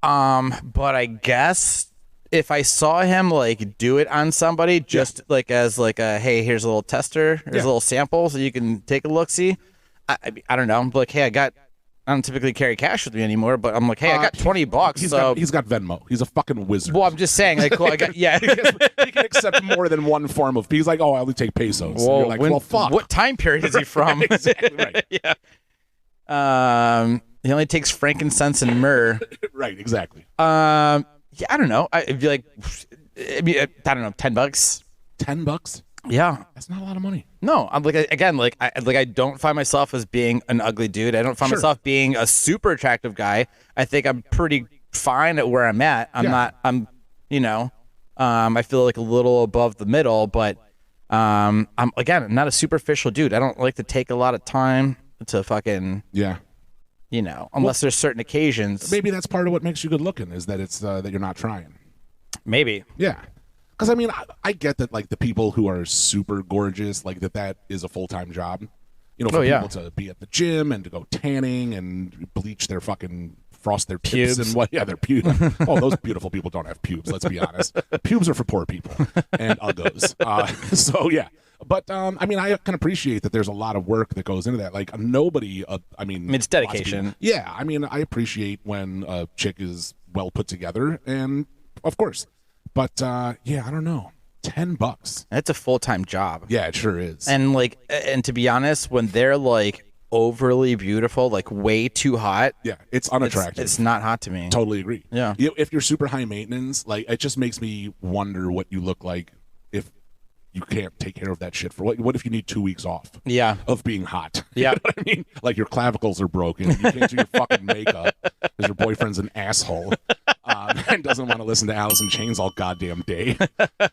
But I guess if I saw him like do it on somebody, just like as like a, hey, here's a little tester, here's a little sample, so you can take a look. See, I don't know. I'm like, hey, I don't typically carry cash with me anymore, but I'm like, hey, I got $20. He's got Venmo. He's a fucking wizard. Well, I'm just saying, like, cool, I got he can accept more than one form of. He's like, oh, I only take pesos. Well, you're like, well, fuck. What time period is he from? Exactly right. Yeah. He only takes frankincense and myrrh. Right. Exactly. Yeah, I don't know. I'd be like, I don't know, $10. $10? Yeah, that's not a lot of money. No, I'm like, again, like I don't find myself as being an ugly dude. I don't find myself being a super attractive guy. I think I'm pretty fine at where I'm at. I'm not. I'm, I feel like a little above the middle, but I'm not a superficial dude. I don't like to take a lot of time to fucking unless there's certain occasions. Maybe that's part of what makes you good looking is that it's that you're not trying. Maybe. Yeah. Because, I mean, I get that, like, the people who are super gorgeous, like, that is a full-time job. For people to be at the gym and to go tanning and bleach their fucking, frost their tips and what. Yeah, their pubes. Oh, those beautiful people don't have pubes, let's be honest. Pubes are for poor people and uggos. So, yeah. But, I mean, I can appreciate that there's a lot of work that goes into that. Like, nobody, it's dedication. Yeah, I mean, I appreciate when a chick is well put together, and, of course. But, I don't know. $10. That's a full-time job. Yeah, it sure is. And, and to be honest, when they're, like, overly beautiful, like way too hot. Yeah, it's unattractive. It's not hot to me. Totally agree. Yeah. If you're super high maintenance, like it just makes me wonder what you look like if you can't take care of that shit for what if you need 2 weeks off? Yeah. Of being hot. Yeah. You know what I mean? Like your clavicles are broken. You can't do your fucking makeup because your boyfriend's an asshole and doesn't want to listen to Alice in Chains all goddamn day.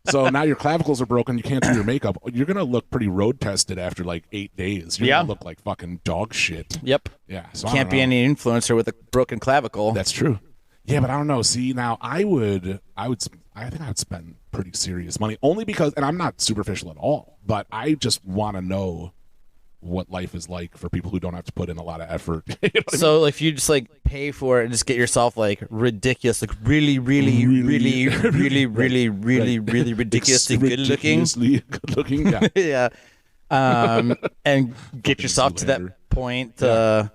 So now your clavicles are broken. You can't do your makeup. You're going to look pretty road tested after like 8 days. You're going to look like fucking dog shit. Yep. Yeah. So Can't be any influencer with a broken clavicle. That's true. Yeah, but I don't know. See, now I think I would spend pretty serious money only because, and I'm not superficial at all, but I just want to know what life is like for people who don't have to put in a lot of effort. You know what I So if you just like pay for it and just get yourself like ridiculous, like really ridiculously good looking. Ridiculously good looking, yeah. Yeah. And get yourself to that point that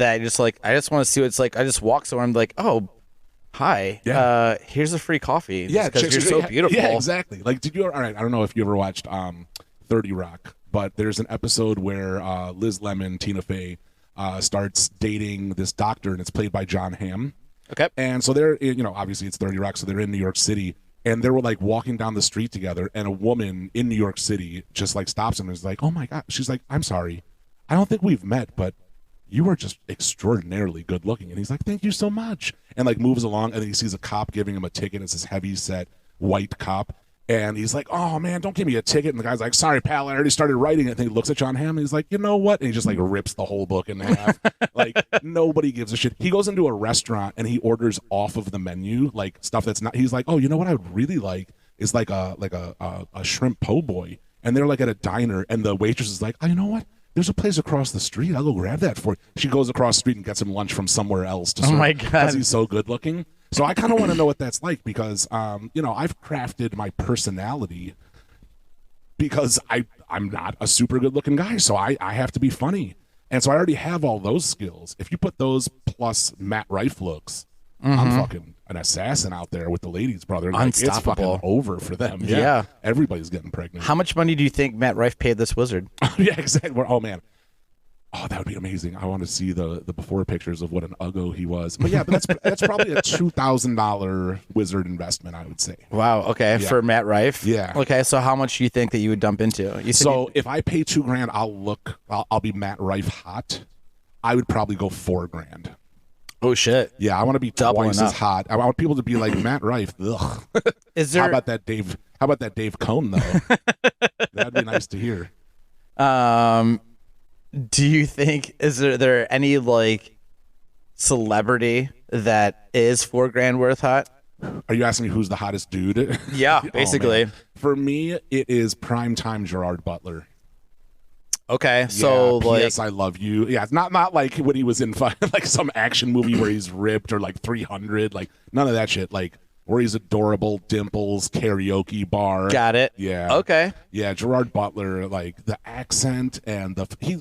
I just want to see what it's like. I just walk somewhere and I'm like, oh, hi. Yeah. Here's a free coffee. Yeah, because you're so beautiful. Yeah, exactly. Like, all right, I don't know if you ever watched 30 Rock, but there's an episode where Liz Lemon, Tina Fey, starts dating this doctor, and it's played by John Hamm. Okay. And so they're, obviously it's 30 Rock, so they're in New York City, and they were like walking down the street together, and a woman in New York City just like stops him and is like, oh my God. She's like, I'm sorry. I don't think we've met, but you are just extraordinarily good looking. And he's like, thank you so much. And like moves along, and then he sees a cop giving him a ticket. It's this heavy set white cop. And he's like, oh man, don't give me a ticket. And the guy's like, sorry, pal, I already started writing it. And he looks at John Hamm and he's like, you know what? And he just like rips the whole book in half. Like nobody gives a shit. He goes into a restaurant and he orders off of the menu, like stuff that's not, he's like, oh, you know what I would really like is like a shrimp po' boy. And they're like at a diner and the waitress is like, oh, you know what? There's a place across the street. I'll go grab that for you. She goes across the street and gets him lunch from somewhere else to serve. Oh my God. Because he's so good looking. So I kind of want to know what that's like because, I've crafted my personality because I'm not a super good looking guy. So I have to be funny. And so I already have all those skills. If you put those plus Matt Rife looks, I'm fucking an assassin out there with the ladies, brother. Like, it's fucking over for them. Yeah. Everybody's getting pregnant. How much money do you think Matt Rife paid this wizard? Yeah, exactly. Oh, man. Oh, that would be amazing. I want to see the before pictures of what an uggo he was. But yeah, but that's probably a $2,000 wizard investment, I would say. Wow. Okay. Yeah. For Matt Rife. Yeah. Okay. So how much do you think that you would dump into? If I pay $2,000, I'll be Matt Rife hot. I would probably go $4,000. Oh shit. Yeah, I want to be twice as hot. I want people to be like Matt Rife. Ugh. Is there? How about that Dave Cohn though? That'd be nice to hear. Do you think is there any like celebrity that is $4,000 worth hot? Are you asking me who's the hottest dude? Yeah, basically. For me, it is primetime Gerard Butler. Okay, so like, P.S. I Love You. Yeah, it's not like when he was in like some action movie where he's ripped or like 300, like none of that shit. Like where he's adorable, dimples, karaoke bar. Got it. Yeah. Okay. Yeah, Gerard Butler, like the accent and he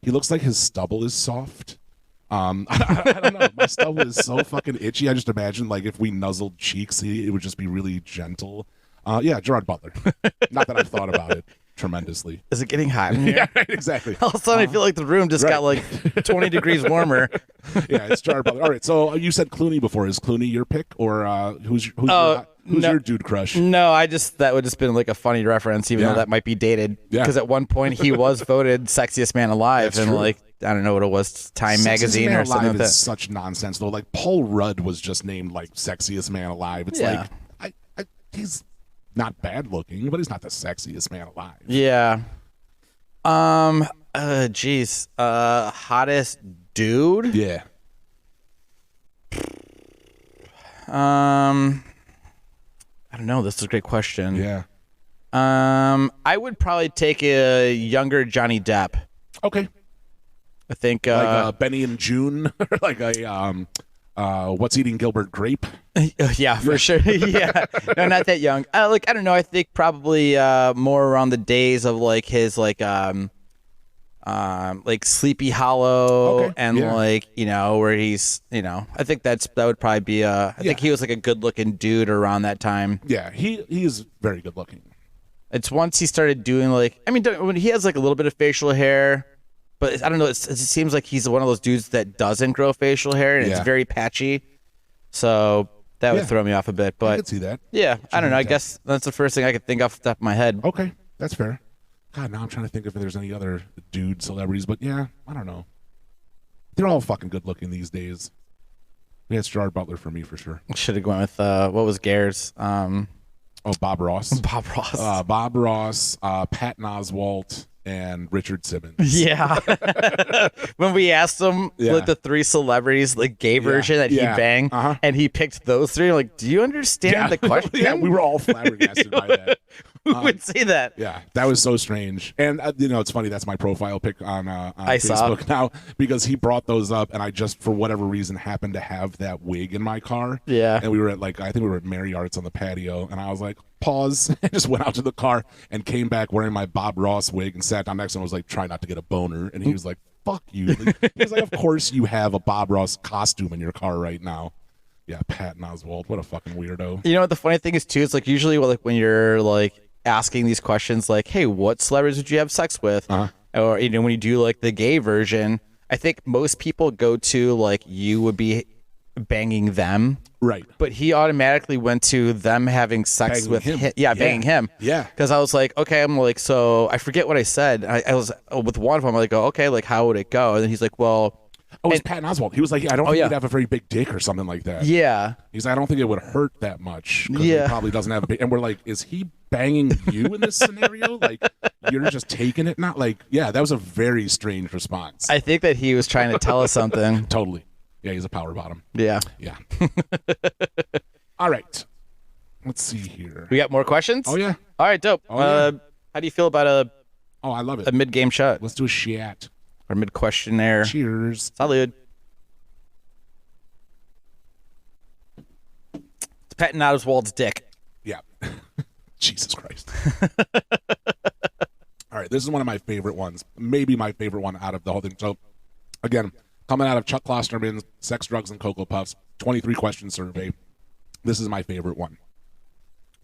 looks like his stubble is soft. I don't know. My stubble is so fucking itchy. I just imagine like if we nuzzled cheeks, it would just be really gentle. Yeah, Gerard Butler. Not that I've thought about it tremendously. Is it getting hot in here? Yeah, right, exactly. All of a sudden, I feel like the room just got like 20 degrees warmer. Yeah, it's Gerard Butler. All right, so you said Clooney before. Is Clooney your pick, or who's your dude crush? No, that would just been like a funny reference, even though that might be dated. Yeah. Because at one point he was voted sexiest man alive, and like I don't know what it was, Time magazine or something like that. Is such nonsense though. Like Paul Rudd was just named like sexiest man alive. It's like he's not bad looking, but he's not the sexiest man alive. Yeah. Geez. Hottest dude? Yeah. I don't know. This is a great question. Yeah. I would probably take a younger Johnny Depp. Okay. I think like Benny and June, like a What's Eating Gilbert Grape. Yeah, for sure. Yeah, no, not that young. Like I don't know. I think probably more around the days of like his like Sleepy Hollow and like where he's I think that would probably be I think he was like a good looking dude around that time. Yeah, he is very good looking. It's once he started doing like when he has like a little bit of facial hair. But I don't know. It seems like he's one of those dudes that doesn't grow facial hair, and it's very patchy. So that would throw me off a bit. But I could see that. Yeah, I don't know. I guess that's the first thing I could think off the top of my head. Okay, that's fair. God, now I'm trying to think if there's any other dude celebrities, but yeah, I don't know. They're all fucking good looking these days. Yeah, it's Gerard Butler for me for sure. Should have gone with what was Gare's? Bob Ross. Bob Ross. Bob Ross, Patton Oswalt, and Richard Simmons. Yeah. When we asked him like the 3 celebrities, like gay version that he banged, and he picked those 3, like, do you understand the question? Yeah, we were all flabbergasted by that. Who would say that? Yeah, that was so strange. And, it's funny, that's my profile pic on Facebook now, because he brought those up, and I just, for whatever reason, happened to have that wig in my car. Yeah. And we were at, I think we were at Mary Arts on the patio, and I was like, pause, and just went out to the car and came back wearing my Bob Ross wig and sat down next to him and was like, try not to get a boner. And he was like, fuck you. He was like, of course you have a Bob Ross costume in your car right now. Yeah, Patton Oswalt, what a fucking weirdo. You know what the funny thing is, too? It's usually when you're asking these questions hey, what celebrities would you have sex with? Or when you do the gay version, I think most people go to you would be banging them, right? But he automatically went to them having sex with him. Yeah, banging him. Yeah, because I was like, okay, I'm so I forget what I said. I was with one of them. I'm like, oh, okay, how would it go? And then he's like, well. Oh, it's Patton Oswalt. He was like, I don't think he'd have a very big dick or something like that. Yeah. He's like, I don't think it would hurt that much. Yeah. He probably doesn't have a big. And we're like, is he banging you in this scenario? You're just taking it? Not that was a very strange response. I think that he was trying to tell us something. Totally. Yeah, he's a power bottom. Yeah. Yeah. All right. Let's see here. We got more questions? Oh, yeah. All right, dope. How do you feel about I love it. A mid-game shot? Let's do a shat. Or mid-questionnaire. Cheers. Salud. It's Patton Oswalt's dick. Yeah. Jesus Christ. All right, this is one of my favorite ones. Maybe my favorite one out of the whole thing. So, again, coming out of Chuck Klosterman's Sex, Drugs, and Cocoa Puffs 23-question survey, this is my favorite one.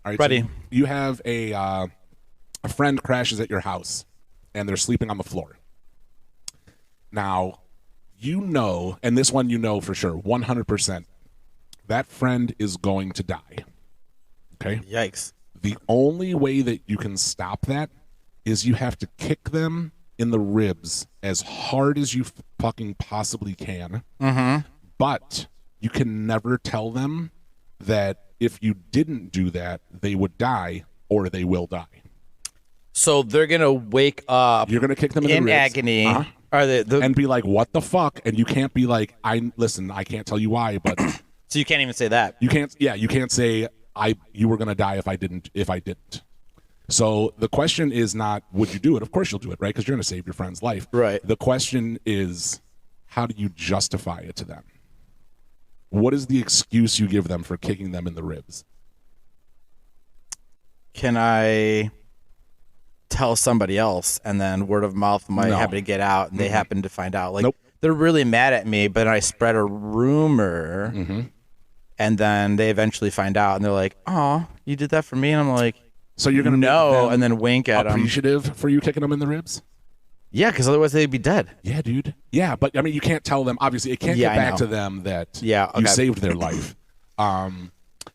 All right, ready. So you have a friend crashes at your house, and they're sleeping on the floor. Now, and this one for sure, 100%, that friend is going to die. Okay? Yikes. The only way that you can stop that is you have to kick them in the ribs as hard as you fucking possibly can. Mm-hmm. But you can never tell them that if you didn't do that, they would die or they will die. So they're going to wake up. You're going to kick them in the ribs. Agony. Are they and be like, what the fuck? And you can't be like, I can't tell you why, but so you can't even say that. You can't say you were gonna die if I didn't. So the question is not would you do it? Of course you'll do it, right? Because you're gonna save your friend's life. Right. The question is, how do you justify it to them? What is the excuse you give them for kicking them in the ribs? Can I tell somebody else, and then word of mouth might happen to get out, and they happen to find out? Nope. They're really mad at me, but I spread a rumor, and then they eventually find out, and they're like, "Oh, you did that for me," and I'm like, "So you're gonna no," and then wink at them. Appreciative for you kicking them in the ribs? Yeah, because otherwise they'd be dead. Yeah, dude. Yeah, but I mean, you can't tell them. Obviously, it can't get back to them that you saved their life.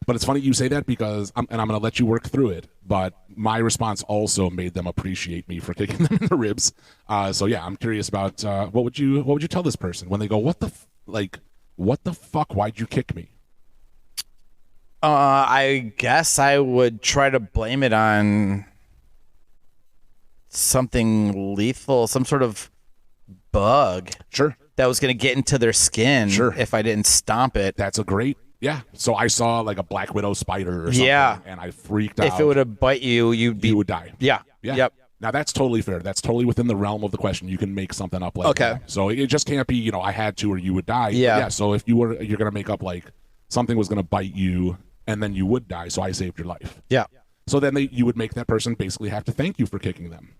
But it's funny you say that because, I'm going to let you work through it, but my response also made them appreciate me for kicking them in the ribs. So yeah, I'm curious about what would you tell this person when they go, what the fuck? Why'd you kick me? I guess I would try to blame it on something lethal, some sort of bug. Sure. That was going to get into their skin. Sure. If I didn't stomp it. That's a great. Yeah. So I saw like a black widow spider or something. Yeah. And I freaked out. If it would have bite you, you would die. Yeah. Yeah. Yep. Now that's totally fair. That's totally within the realm of the question. You can make something up like that. So it just can't be, I had to or you would die. Yeah. So if you're going to make up like something was going to bite you and then you would die. So I saved your life. Yeah. So then you would make that person basically have to thank you for kicking them.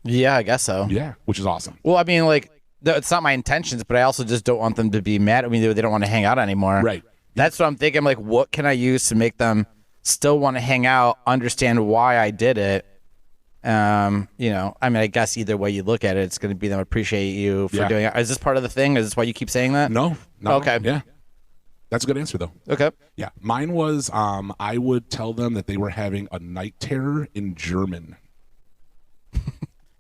Yeah, I guess so. Yeah, which is awesome. Well, I mean, it's not my intentions, but I also just don't want them to be mad at me. They don't want to hang out anymore. Right. That's what I'm thinking. I'm like, what can I use to make them still want to hang out, understand why I did it, I mean, I guess either way you look at it, it's going to be them appreciate you for doing it. Is this part of the thing? Is this why you keep saying that? No. Okay. Yeah. That's a good answer, though. Okay. Yeah. Mine was I would tell them that they were having a night terror in German.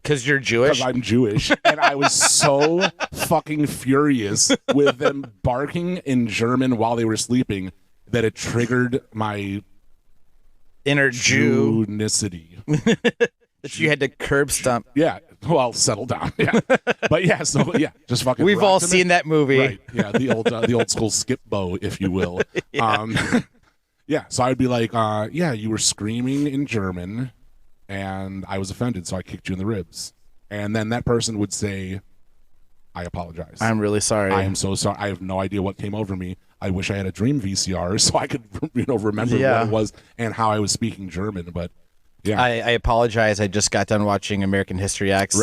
Because you're Jewish? Because I'm Jewish. And I was so fucking furious with them barking in German while they were sleeping that it triggered my inner Jew. Jewnicity. That you had to curb stomp. Yeah. Well, settle down. Yeah. But yeah, so yeah, just fucking. We've all seen that movie. Right. Yeah. The old school skip bow, if you will. Yeah. Yeah. So I'd be like, yeah, you were screaming in German and I was offended, so I kicked you in the ribs. And then that person would say, I apologize. I'm really sorry. I am so sorry. I have no idea what came over me. I wish I had a dream VCR so I could, remember what it was and how I was speaking German. But yeah, I apologize. I just got done watching American History X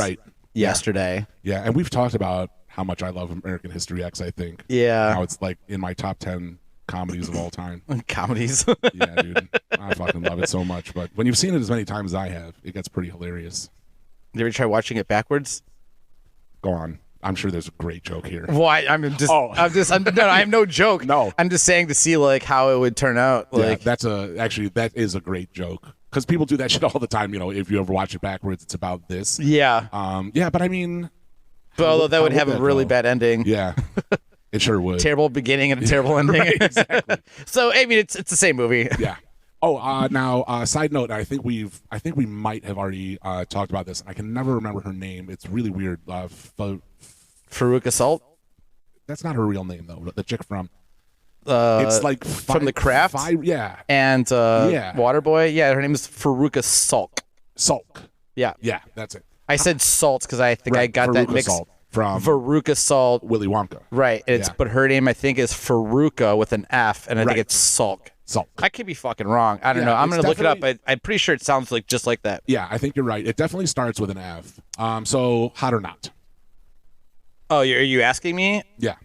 yesterday. Yeah, and we've talked about how much I love American History X, I think. Yeah. How it's like in my top 10 comedies of all time. Comedies? Yeah, dude. I fucking love it so much. But when you've seen it as many times as I have, it gets pretty hilarious. You ever try watching it backwards? Go on. I'm sure there's a great joke here. Well, I have no joke. No. I'm just saying to see like how it would turn out. Like that is a great joke. Because people do that shit all the time, if you ever watch it backwards, it's about this. Yeah. Yeah, but I mean... But although that would have a really bad ending. Yeah. It sure would. Terrible beginning and a terrible ending. Right, exactly. So, I mean, it's the same movie. Yeah. Oh, now, side note, I think we might have already talked about this. I can never remember her name. It's really weird. Faruka Salt? That's not her real name, though. The chick from... it's like from The Craft? Yeah. And Waterboy? Yeah, her name is Faruka Salk. Salk. Yeah. Yeah, that's it. I said Salt because I think I got Veruca that mixed. Salt from Veruca Salt. Willy Wonka. Right. But her name, I think, is Faruka with an F, and I think it's Salk. Salk. I could be fucking wrong. I don't know. I'm going to look it up, but I'm pretty sure it sounds like just like that. Yeah, I think you're right. It definitely starts with an F. So, hot or not? Oh, are you asking me? Yeah.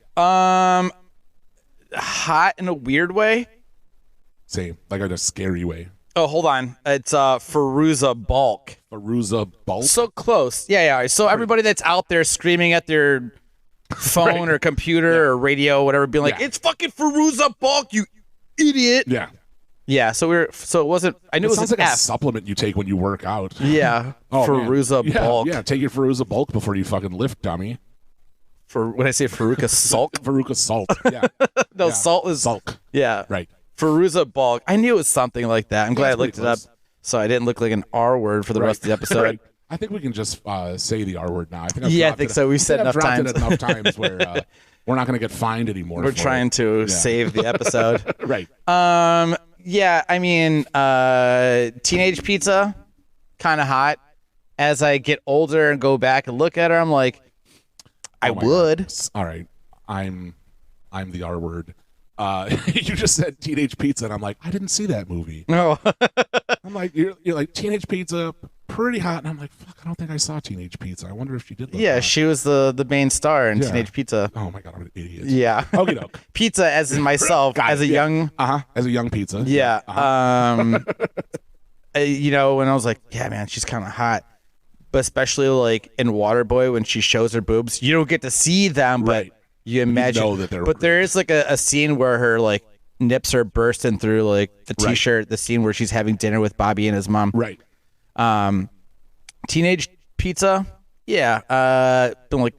Hot in a weird way? Same. Like in a scary way. Oh, hold on. It's Fairuza Balk. Fairuza Balk? So close. Yeah. So everybody that's out there screaming at their phone or computer or radio or whatever, being like, it's fucking Fairuza Balk, you idiot. Yeah. Yeah, so it wasn't, I knew it was sounds an like F. a supplement you take when you work out. Yeah. Fairuza Balk. Yeah, take your Fairuza Bulk before you fucking lift, dummy. When I say Faruka Salk? Veruca Salt. Yeah. No, Salt is Sulk. Yeah. Right. Fairuza Balk. I knew it was something like that. I'm glad I looked it up so I didn't look like an R word for the rest of the episode. Right. I think we can just say the R word now. I think so. We've said enough times. It enough times where we're not going to get fined anymore. We're trying to save the episode. Right. Yeah, I mean, teenage pizza, kind of hot. As I get older and go back and look at her, I'm like, I would. God. All right. I'm the R word. You just said Teenage Pizza, and I'm like, I didn't see that movie. No. I'm like, you're like Teenage Pizza, pretty hot, and I'm like, fuck, I don't think I saw Teenage Pizza. I wonder if she did. Yeah, she was the main star in Teenage Pizza. Oh my god, I'm an idiot. Yeah. Okay, no. Pizza, as in myself, as a young. As a young pizza. Yeah. When I was like, yeah, man, she's kind of hot. But especially like in Waterboy, when she shows her boobs, you don't get to see them, but you imagine. You know that they're. But there is like a scene where her like nips are bursting through like the t-shirt. The scene where she's having dinner with Bobby and his mom. Right. Teenage Pizza. Yeah. Been like,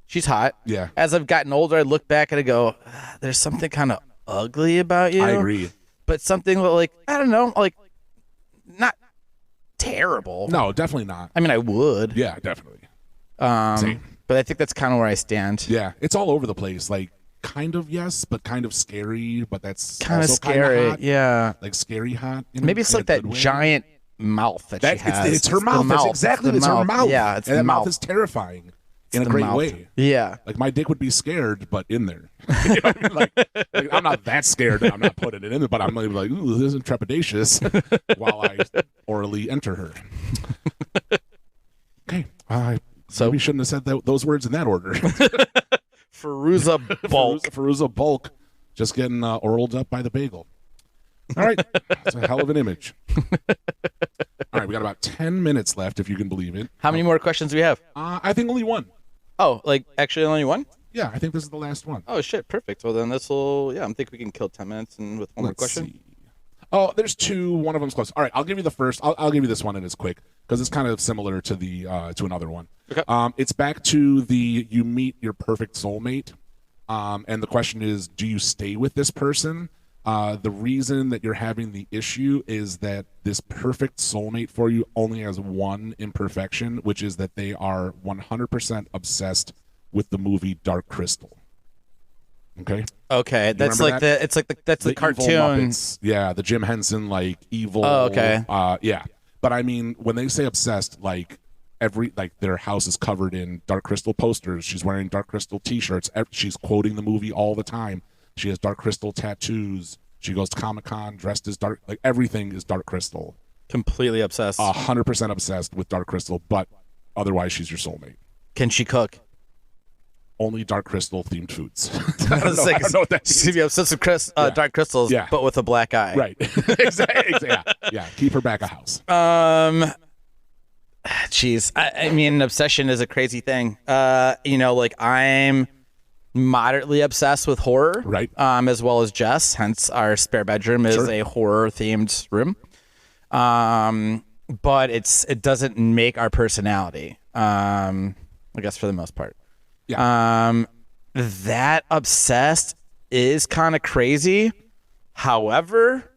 she's hot. Yeah. As I've gotten older, I look back and I go, there's something kind of ugly about you. I agree. But something like, I don't know, like not terrible. No, definitely not. I mean, I would. Yeah, definitely. Same. But I think that's kind of where I stand. Yeah, it's all over the place. Like, kind of yes, but kind of scary. But that's kind of also scary. Hot. Yeah, like scary hot. Maybe it's like that giant mouth that she has. It's her mouth. That's exactly. It's her mouth. Yeah, it's and the that mouth is terrifying in a great way. Yeah, like my dick would be scared, but in there. You know what I mean? Like I'm not that scared that I'm not putting it in there, but I'm like, ooh, this is trepidatious while I orally enter her. Okay. So we shouldn't have said those words in that order. Fairuza Bulk. Fairuza Bulk just getting oraled up by the bagel. All right. It's a hell of an image. All right, we got about 10 minutes left, if you can believe it. How many more questions do we have? I think only one. Oh, like actually only one? Yeah, I think this is the last one. Oh shit, perfect. Well then this will I think we can kill 10 minutes and with one more question. See. Oh, there's two. One of them's close. All right, I'll give you the first. I'll give you this one, and it's quick because it's kind of similar to the to another one. Okay. It's back to the you meet your perfect soulmate, and the question is, do you stay with this person? The reason that you're having the issue is that this perfect soulmate for you only has one imperfection, which is that they are 100% obsessed with the movie Dark Crystal. Okay, that's like that? That's the cartoon. Yeah, the Jim Henson like evil. Oh, okay. Yeah, but I mean, when they say obsessed, like their house is covered in Dark Crystal posters. She's wearing Dark Crystal T-shirts. She's quoting the movie all the time. She has Dark Crystal tattoos. She goes to Comic-Con dressed as Dark. Like everything is Dark Crystal. Completely obsessed. 100% obsessed with Dark Crystal, but otherwise she's your soulmate. Can she cook? Only Dark Crystal themed foods. I don't know what that means. She's obsessed with Dark Crystals, but with a black eye. Right. Exactly. Yeah. Keep her back a house. Jeez. I mean, obsession is a crazy thing. Like I'm moderately obsessed with horror. Right. As well as Jess. Hence, our spare bedroom is a horror themed room. But it doesn't make our personality. I guess for the most part. Yeah. That obsessed is kind of crazy. However,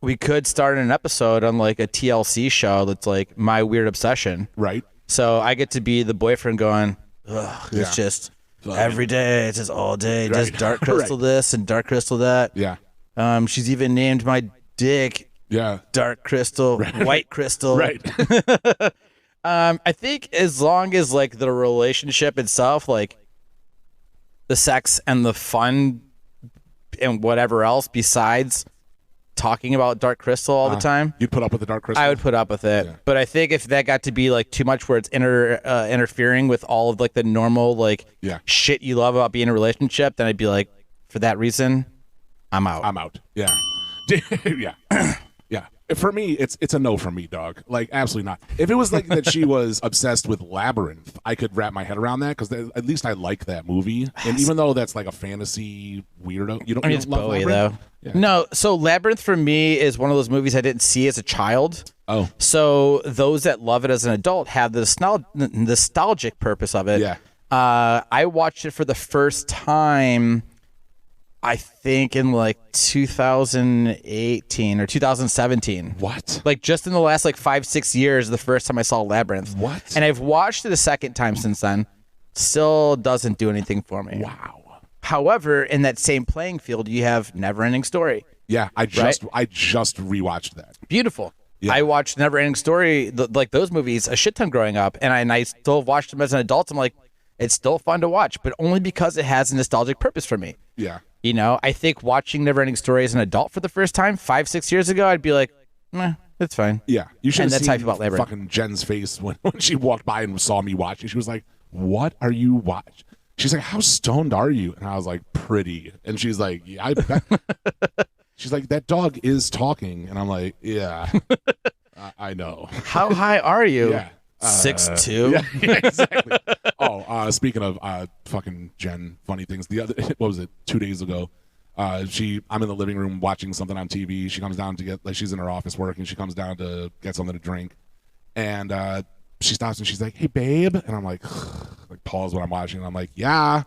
we could start an episode on like a TLC show that's like my weird obsession. Right. So I get to be the boyfriend going, ugh, it's just every day, it's just all day, just Dark Crystal this and Dark Crystal that. Yeah. She's even named my dick Dark Crystal, White Crystal. Right. I think as long as like the relationship itself, like the sex and the fun and whatever else besides talking about Dark Crystal all the time, you'd put up with the Dark Crystal? I would put up with it. Yeah. But I think if that got to be like too much where it's interfering with all of like the normal like shit you love about being in a relationship, then I'd be like, for that reason, I'm out. Yeah. Yeah. Yeah. For me, it's a no from me, dog. Like, absolutely not. If it was like that she was obsessed with Labyrinth, I could wrap my head around that because at least I like that movie. And even though that's like a fantasy weirdo, you don't love Bowie, Labyrinth? Though. Yeah. No, so Labyrinth for me is one of those movies I didn't see as a child. Oh. So those that love it as an adult have the nostalgic purpose of it. Yeah. I watched it for the first time, I think in like 2018 or 2017. What? Like just in the last like 5-6 years, the first time I saw Labyrinth. What? And I've watched it a second time since then. Still doesn't do anything for me. Wow. However, in that same playing field, you have Neverending Story. Yeah, I just rewatched that. Beautiful. Yeah. I watched Neverending Story, like those movies, a shit ton growing up, and I still watched them as an adult. I'm like, it's still fun to watch, but only because it has a nostalgic purpose for me. Yeah. You know, I think watching Neverending Story as an adult for the first time 5-6 years ago, I'd be like, it's fine. Yeah. You should have that's seen how I feel about Labyrinth. fucking Jen's face when she walked by and saw me watching. She was like, what are you watching? She's like, how stoned are you? And I was like, pretty. And she's like, yeah, I bet. She's like, that dog is talking. And I'm like, yeah, I know. How high are you? Yeah. 6'2"? Yeah, exactly. Speaking of fucking Jen, funny things. What was it? 2 days ago, I'm in the living room watching something on TV. She comes down to get, like, she's in her office working. She comes down to get something to drink, and she stops and she's like, "Hey, babe," and I'm like pause what I'm watching. And I'm like, "Yeah,"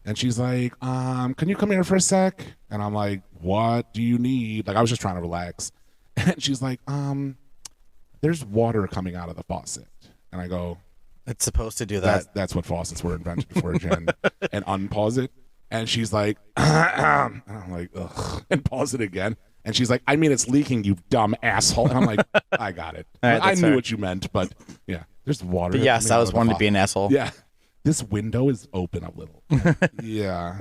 and she's like, "Can you come here for a sec?" And I'm like, "What do you need?" Like, I was just trying to relax, and she's like, "There's water coming out of the faucet." And I go, "It's supposed to do that." That's what faucets were invented for, Jen. And unpause it. And she's like, and I'm like, ugh. And pause it again. And she's like, I mean, it's leaking, you dumb asshole. And I'm like, I got it. Right, I knew fair. what you meant, but yeah, there's water. But yes, I was wanting to be an asshole. Yeah. This window is open a little. Yeah.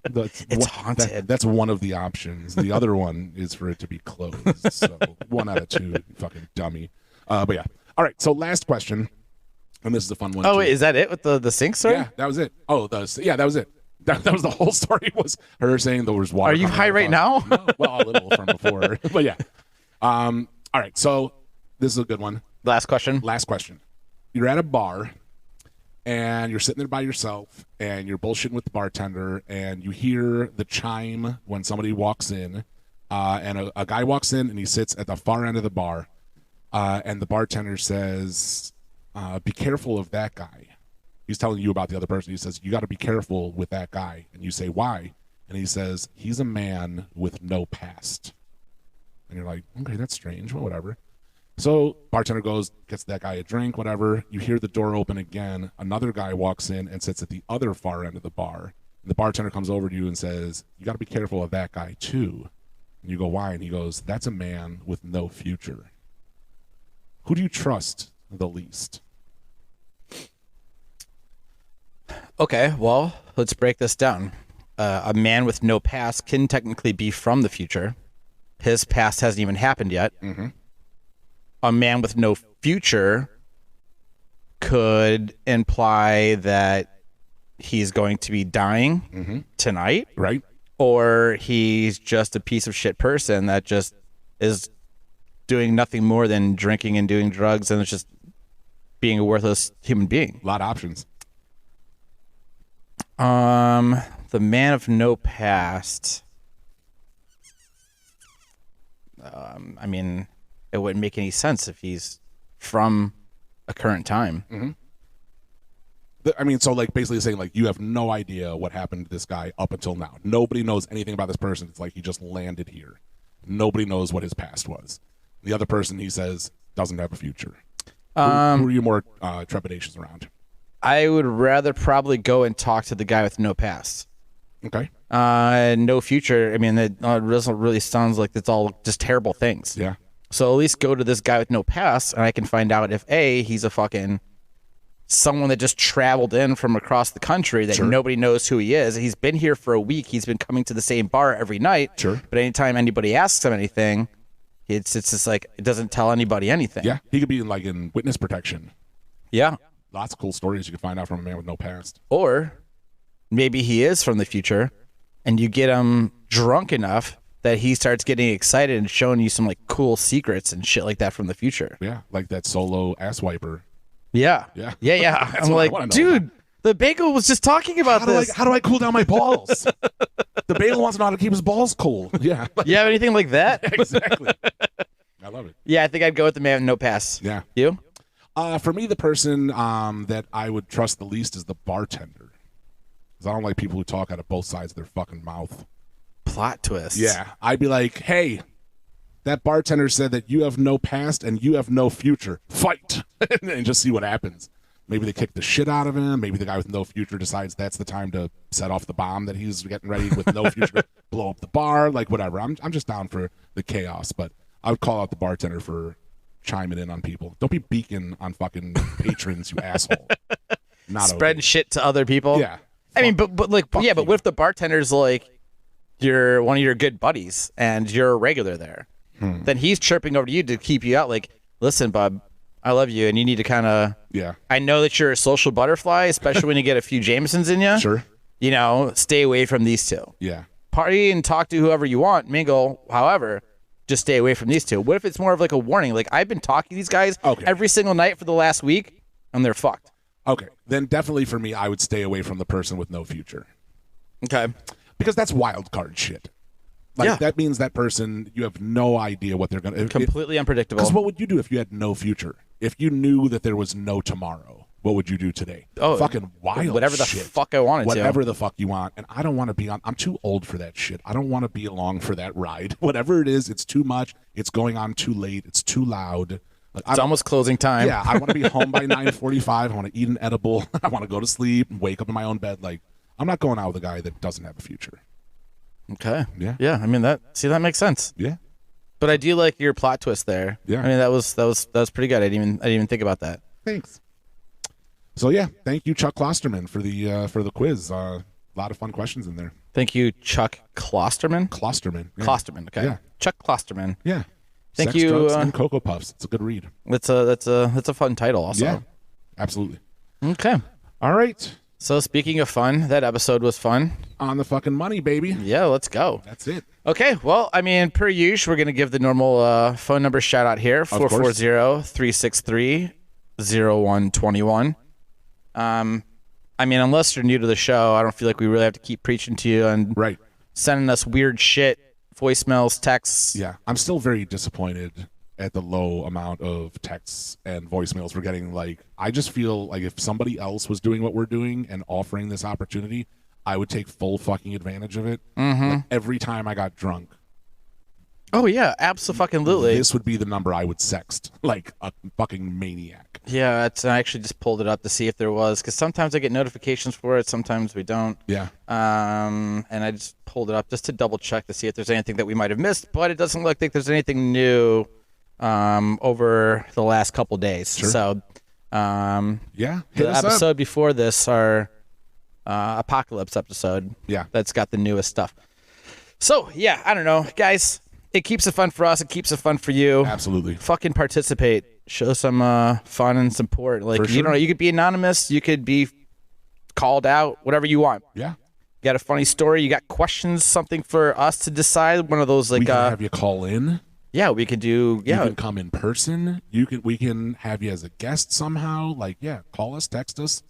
It's haunted. That's one of the options. The other one is for it to be closed. So 1 out of 2, you fucking dummy. But yeah. All right, so last question, and this is a fun one. Oh, wait, is that it with the sink story? Yeah, that was it. Oh, that was it. That was the whole story, was her saying there was water. Are you high right now? No, well, a little from before, but yeah. All right, so this is a good one. Last question. Last question. You're at a bar, and you're sitting there by yourself, and you're bullshitting with the bartender, and you hear the chime when somebody walks in, and a guy walks in, and he sits at the far end of the bar, and the bartender says, be careful of that guy. He's telling you about the other person. He says, you got to be careful with that guy. And you say, why? And he says, he's a man with no past. And you're like, okay, that's strange. Well, whatever. So bartender goes, gets that guy a drink, whatever. You hear the door open again. Another guy walks in and sits at the other far end of the bar. And the bartender comes over to you and says, you got to be careful of that guy too. And you go, why? And he goes, that's a man with no future. Who do you trust the least? Okay, well, let's break this down. A man with no past can technically be from the future. His past hasn't even happened yet. Mm-hmm. A man with no future could imply that he's going to be dying tonight. Right. Or he's just a piece of shit person that just is doing nothing more than drinking and doing drugs and it's just being a worthless human being. A lot of options. The man of no past. I mean, it wouldn't make any sense if he's from a current time. Mm-hmm. I mean, so like basically saying like you have no idea what happened to this guy up until now. Nobody knows anything about this person. It's like he just landed here. Nobody knows what his past was. The other person, he says, doesn't have a future. Who are you more trepidatious around? I would rather probably go and talk to the guy with no past. Okay. No future. I mean, it doesn't really sounds like it's all just terrible things. Yeah. So at least go to this guy with no past, and I can find out if A, he's a fucking someone that just traveled in from across the country that nobody knows who he is. He's been here for a week. He's been coming to the same bar every night. Sure. But anytime anybody asks him anything, it's just like it doesn't tell anybody anything. Yeah. He could be like in witness protection. Yeah. Lots of cool stories you can find out from a man with no past. Or maybe he is from the future, and you get him drunk enough that he starts getting excited and showing you some like cool secrets and shit like that from the future. Yeah, like that solo ass wiper. Yeah. Yeah. Yeah. I'm like, dude, the bagel was just talking about this. How do I cool down my balls? The bagel wants to know how to keep his balls cool. Yeah. You have anything like that? Exactly. I love it. Yeah, I think I'd go with the man with no pass. Yeah. You? For me, the person that I would trust the least is the bartender. Because I don't like people who talk out of both sides of their fucking mouth. Plot twist. Yeah. I'd be like, hey, that bartender said that you have no past and you have no future. Fight! And just see what happens. Maybe they kick the shit out of him. Maybe the guy with no future decides that's the time to set off the bomb that he's getting ready with no future to blow up the bar. Like, whatever. I'm just down for the chaos. But I would call out the bartender for chiming in on people. Don't be beaking on fucking patrons, you asshole. Not spreading shit to other people. Yeah. I mean, but like, yeah, but what if the bartender's like you're one of your good buddies and you're a regular there? Then he's chirping over to you to keep you out. Like, listen, bub, I love you, and you need to kind of. Yeah. I know that you're a social butterfly, especially when you get a few Jamesons in you. Sure. You know, stay away from these two. Yeah. Party and talk to whoever you want, mingle. However, just stay away from these two. What if it's more of like a warning? Like, I've been talking to these guys every single night for the last week, and they're fucked. Okay. Then definitely for me, I would stay away from the person with no future. Okay. Because that's wild card shit. Like, that means that person, you have no idea what they're going to... Completely unpredictable. Because what would you do if you had no future? If you knew that there was no tomorrow, what would you do today? Oh, fucking wild whatever shit. the fuck I wanted Whatever the fuck you want. And I don't want to be on... I'm too old for that shit. I don't want to be along for that ride. Whatever it is, it's too much. It's going on too late. It's too loud. Like, it's almost closing time. Yeah, I want to be home by 9:45. I want to eat an edible. I want to go to sleep and wake up in my own bed. Like, I'm not going out with a guy that doesn't have a future. Okay. Yeah. Yeah. I mean that makes sense. Yeah. But I do like your plot twist there. Yeah. I mean that was pretty good. I didn't even think about that. Thanks. So yeah, thank you, Chuck Klosterman, for the quiz. A lot of fun questions in there. Thank you, Chuck Klosterman. Klosterman. Yeah. Klosterman. Okay. Yeah. Chuck Klosterman. Yeah. Thank Sex, you. Drugs, and Cocoa Puffs. It's a good read. That's a fun title also. Yeah. Absolutely. Okay. All right. So speaking of fun, that episode was fun. On the fucking money, baby. Yeah, let's go. That's it. Okay, well, I mean, per usual, we're going to give the normal phone number shout out here, 440-363-0121. I mean, unless you're new to the show, I don't feel like we really have to keep preaching to you and Right. sending us weird shit, voicemails, texts. Yeah. I'm still very disappointed at the low amount of texts and voicemails we're getting. Like, I just feel like if somebody else was doing what we're doing and offering this opportunity, I would take full fucking advantage of it. Like, every time I got drunk, Oh, yeah, absolutely. this would be the number I would sext like a fucking maniac. Yeah, I actually just pulled it up to see if there was, because sometimes I get notifications for it, sometimes we don't. Yeah. And I just pulled it up just to double check to see if there's anything that we might have missed, but it doesn't look like there's anything new over the last couple days. Sure. So, Yeah. Hit the us up. episode before this, our apocalypse episode, Yeah. that's got the newest stuff. So, yeah, I don't know, guys. It keeps it fun for us. It keeps it fun for you. Absolutely. Fucking participate. Show some fun and support. Like, For you sure. don't know, you could be anonymous. You could be called out. Whatever you want. Yeah. You got a funny story. You got questions. Something for us to decide. One of those like We can have you call in. yeah, we could do You yeah. can come in person. We can have you as a guest somehow. Like, yeah, call us, text us.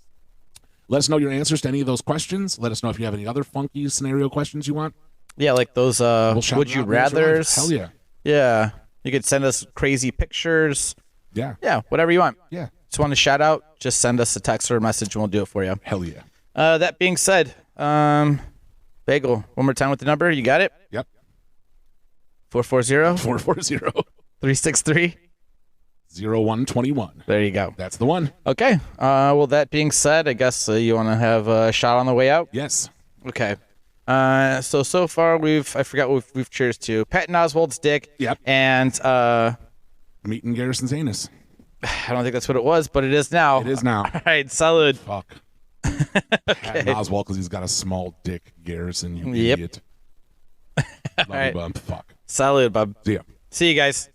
Let us know your answers to any of those questions. Let us know if you have any other funky scenario questions you want. Yeah, like those We'll shout would it you out and answer live. rathers. Hell yeah. Yeah. You could send us crazy pictures. Yeah. Yeah, whatever you want. Yeah. Just want to shout out, just send us a text or a message and we'll do it for you. Hell yeah. That being said, Bagel, one more time with the number. You got it? Yep. 440 440 363. 0121. There you go. That's the one. Okay. Well, that being said, I guess you want to have a shot on the way out? Yes. Okay. So far I forgot what we've cheers to. Patton Oswald's dick. Yep. And Meeting Garrison's anus. I don't think that's what it was, but it is now. It is now. All right, salud. Fuck. Patton Oswald because he's got a small dick. Garrison, you Yep. idiot. Love you, right. bub. Fuck. Salud, bub. See ya. See you guys.